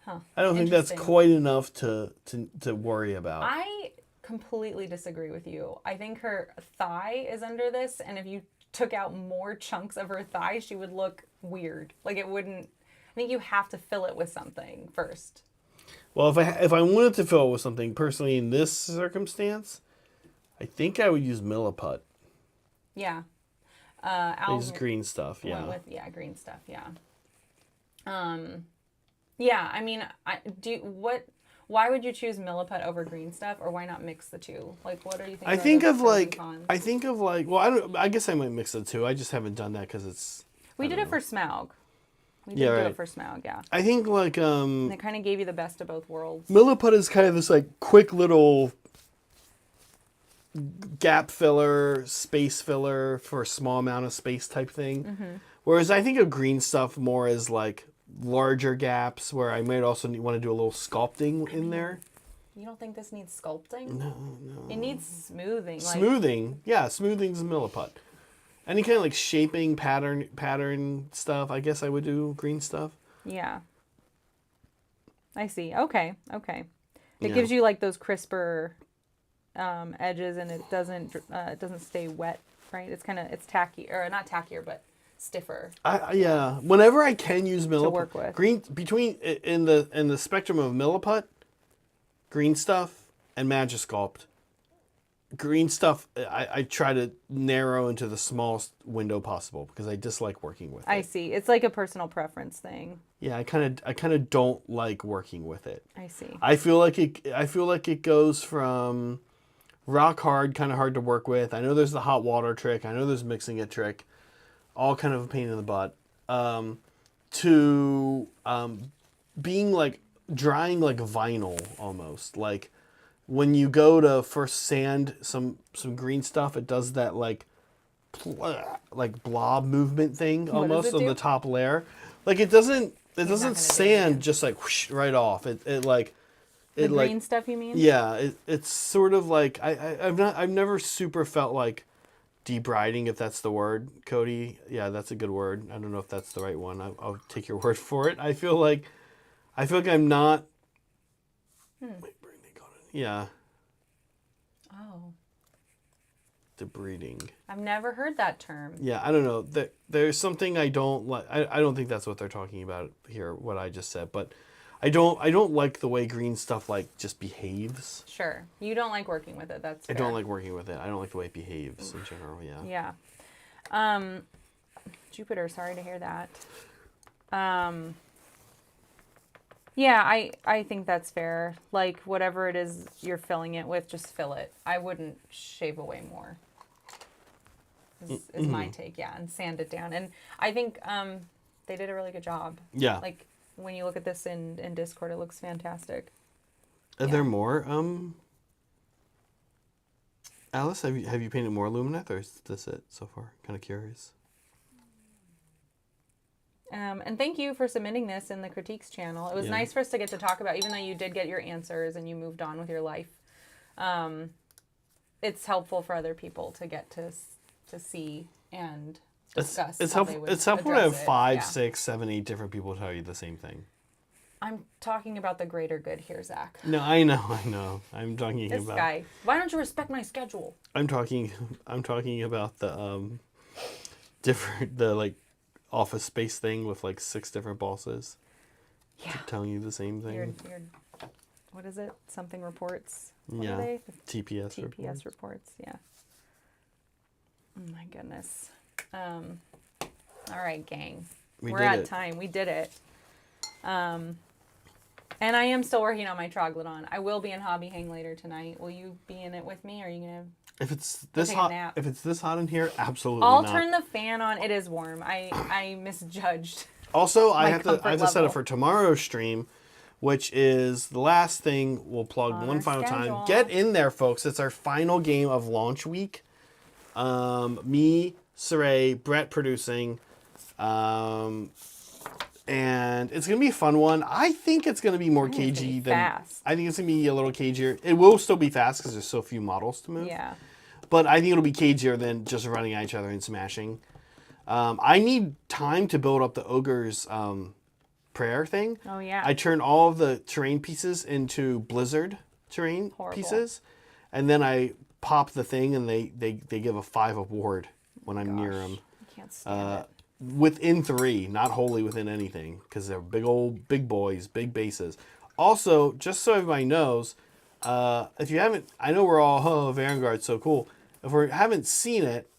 Huh. I don't think that's Interesting. quite enough to worry about. I completely disagree with you. I think her thigh is under this, and if you took out more chunks of her thigh, she would look weird. Like, it wouldn't... I think you have to fill it with something first. Well, if I wanted to fill it with something, personally, in this circumstance, I think I would use milliput. Yeah. Use green stuff, yeah. Green stuff, yeah. Yeah, I mean, why would you choose milliput over green stuff, or why not mix the two? Like, what are you thinking? Well, I guess I might mix the two. I just haven't done that because it's... We did it for Smaug. We did do it for Smaug, yeah. I think, like, And it kind of gave you the best of both worlds. milliput is kind of this, like, quick little gap filler, space filler for a small amount of space type thing. Mm-hmm. Whereas I think of green stuff more as, like, larger gaps where I might also want to do a little sculpting in there. You don't think this needs sculpting? No. It needs smoothing. Smoothing. Yeah, smoothing's a milliput. Any kind of like shaping pattern stuff, I guess I would do green stuff. Yeah. I see. Okay. It gives you like those crisper edges, and it doesn't stay wet, right? It's tacky, or not tackier, but stiffer. Yeah. Whenever I can use milliput, work with. green between in the spectrum of milliput, green stuff and Magisculpt. Green stuff, I try to narrow into the smallest window possible because I dislike working with it. I see. It's like a personal preference thing. Yeah, I kind of don't like working with it. I see. I feel like it goes from rock hard, kind of hard to work with. I know there's the hot water trick. I know there's mixing it trick. All kind of a pain in the butt. To being like drying like vinyl almost. Like when you go to first sand some green stuff, it does that like blob movement thing almost on the top layer. Like it doesn't sand just like whoosh, right off. The green stuff, you mean? Yeah, it's sort of like I've never super felt like debriding, if that's the word, Cody. Yeah, that's a good word. I don't know if that's the right one. I'll take your word for it. I feel like I'm not. Wait, yeah. Oh. Debreeding. I've never heard that term. Yeah, I don't know. There's something I don't like. I don't think that's what they're talking about here, what I just said. But I don't like the way green stuff like just behaves. Sure. You don't like working with it. That's fair. I don't like working with it. I don't like the way it behaves in general. Yeah. Yeah. Jupiter, sorry to hear that. Yeah, I think that's fair. Like, whatever it is you're filling it with, just fill it. I wouldn't shave away more. Is my take, yeah, and sand it down. And I think they did a really good job. Yeah. Like, when you look at this in Discord, it looks fantastic. Are there more? Alice, have you painted more Lumineth, or is this it so far? Kind of curious. And thank you for submitting this in the critiques channel. It was nice for us to get to talk about, even though you did get your answers and you moved on with your life. It's helpful for other people to get to see and discuss. It's how helpful. they would It's helpful to have address it. 5, Yeah. 6, 7, 8 different people tell you the same thing. I'm talking about the greater good here, Zach. No, I know. I'm talking This about guy. Why don't you respect my schedule? I'm talking about the like Office Space thing with like 6 different bosses. Yeah. Telling you the same thing. Your what is it? Something reports. What Yeah. are they? TPS reports. Yeah. Oh my goodness. All right, gang. We're at time. We did it. And I am still working on my Troglodon. I will be in Hobby Hang later tonight. Will you be in it with me? Or are you gonna? If it's this take a hot, nap? if it's this hot in here, absolutely I'll not. turn the fan on. It is warm. I misjudged. Also, I my have to set comfort it for tomorrow's stream, which is the last thing we'll plug On one our final schedule. time. Get in there, folks. It's our final game of launch week. Me, Saray, Brett producing. And it's going to be a fun one. I think it's going to be more think it's gonna cagey be than... fast. I think it's going to be a little cagier. It will still be fast because there's so few models to move. Yeah. But I think it'll be cagier than just running at each other and smashing. I need time to build up the Ogre's prayer thing. Oh, yeah. I turn all of the terrain pieces into Blizzard terrain Horrible. pieces. And then I pop the thing and they give a 5 award when I'm near them. I can't stand it. Within 3, not wholly within anything, because they're big boys, big bases. Also, just so everybody knows, if you haven't, I know we're all, Vanguard's so cool. If we haven't seen it,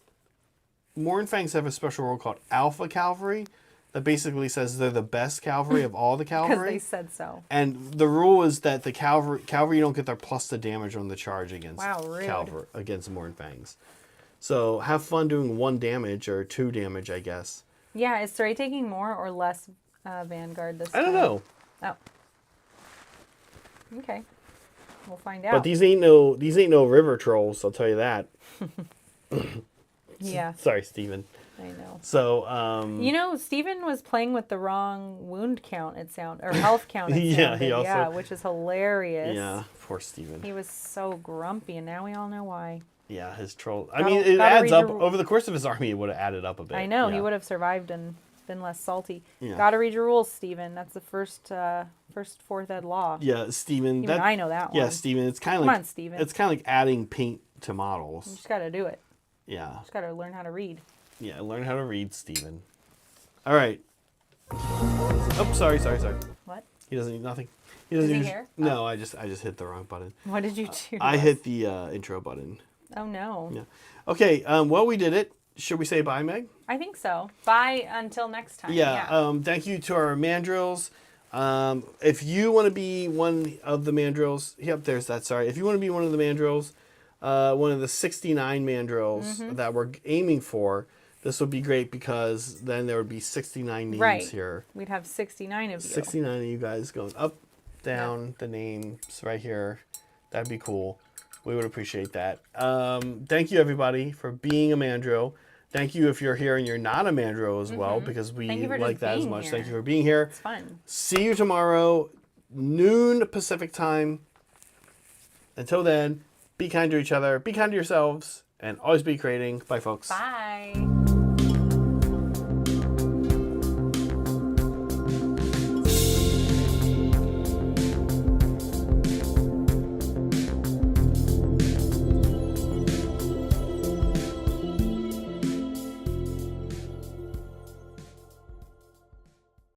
Mornfangs have a special rule called Alpha Cavalry that basically says they're the best cavalry of all the Because cavalry. they said so. And the rule is that the cavalry you don't get their plus the damage on the charge against Rude. cavalry against Mornfangs. So have fun doing 1 damage or 2 damage, I guess. Yeah, is Saray taking more or less Vanguard this time? I don't know. Oh. Okay. We'll find out. But these ain't no river trolls, I'll tell you that. Yeah, Sorry, Steven. I know. So, You know, Steven was playing with the wrong wound count, or health count, it Yeah, sounded. he also- Yeah, which is hilarious. yeah, poor Steven. He was so grumpy, and now we all know why. Yeah, his troll. Gotta- I mean, it gotta adds read up. your- Over the course of his army, it would have added up a bit. I know, yeah. he would have survived and been less salty. Yeah. Gotta read your rules, Steven. That's the first 4th ed law. Yeah, Steven. Even I know that one. Yeah, Steven. It's kind of Come like on, Steven. It's kind of like adding paint to You models. just gotta do it. Yeah, Just gotta learn how to read. yeah. Learn how to read, Steven. All right. Oh, sorry. What? He doesn't need nothing. Is he use- here? No, I just hit the wrong button. What did you do? I hit the intro button. Oh, no. Yeah. Okay. Well, we did it. Should we say bye, Meg? I think so. Bye until next time. Yeah. Thank you to our mandrills. If you want to be one of the mandrills, yep, there's that. Sorry. If you want to be one of the mandrills, one of the 69 mandrills that we're aiming for, this would be great because then there would be 69 names Right. here. We'd have 69 of you. 69 of you guys going up, down, the names right here. That'd be cool. We would appreciate that. Thank you, everybody, for being a mandrill. Thank you if you're here and you're not a mandrill as well, because we Thank you for like just that as being much. here. Thank you for being here. It's fun. See you tomorrow, noon Pacific time. Until then, be kind to each other, be kind to yourselves, and always be creating. Bye, folks. Bye.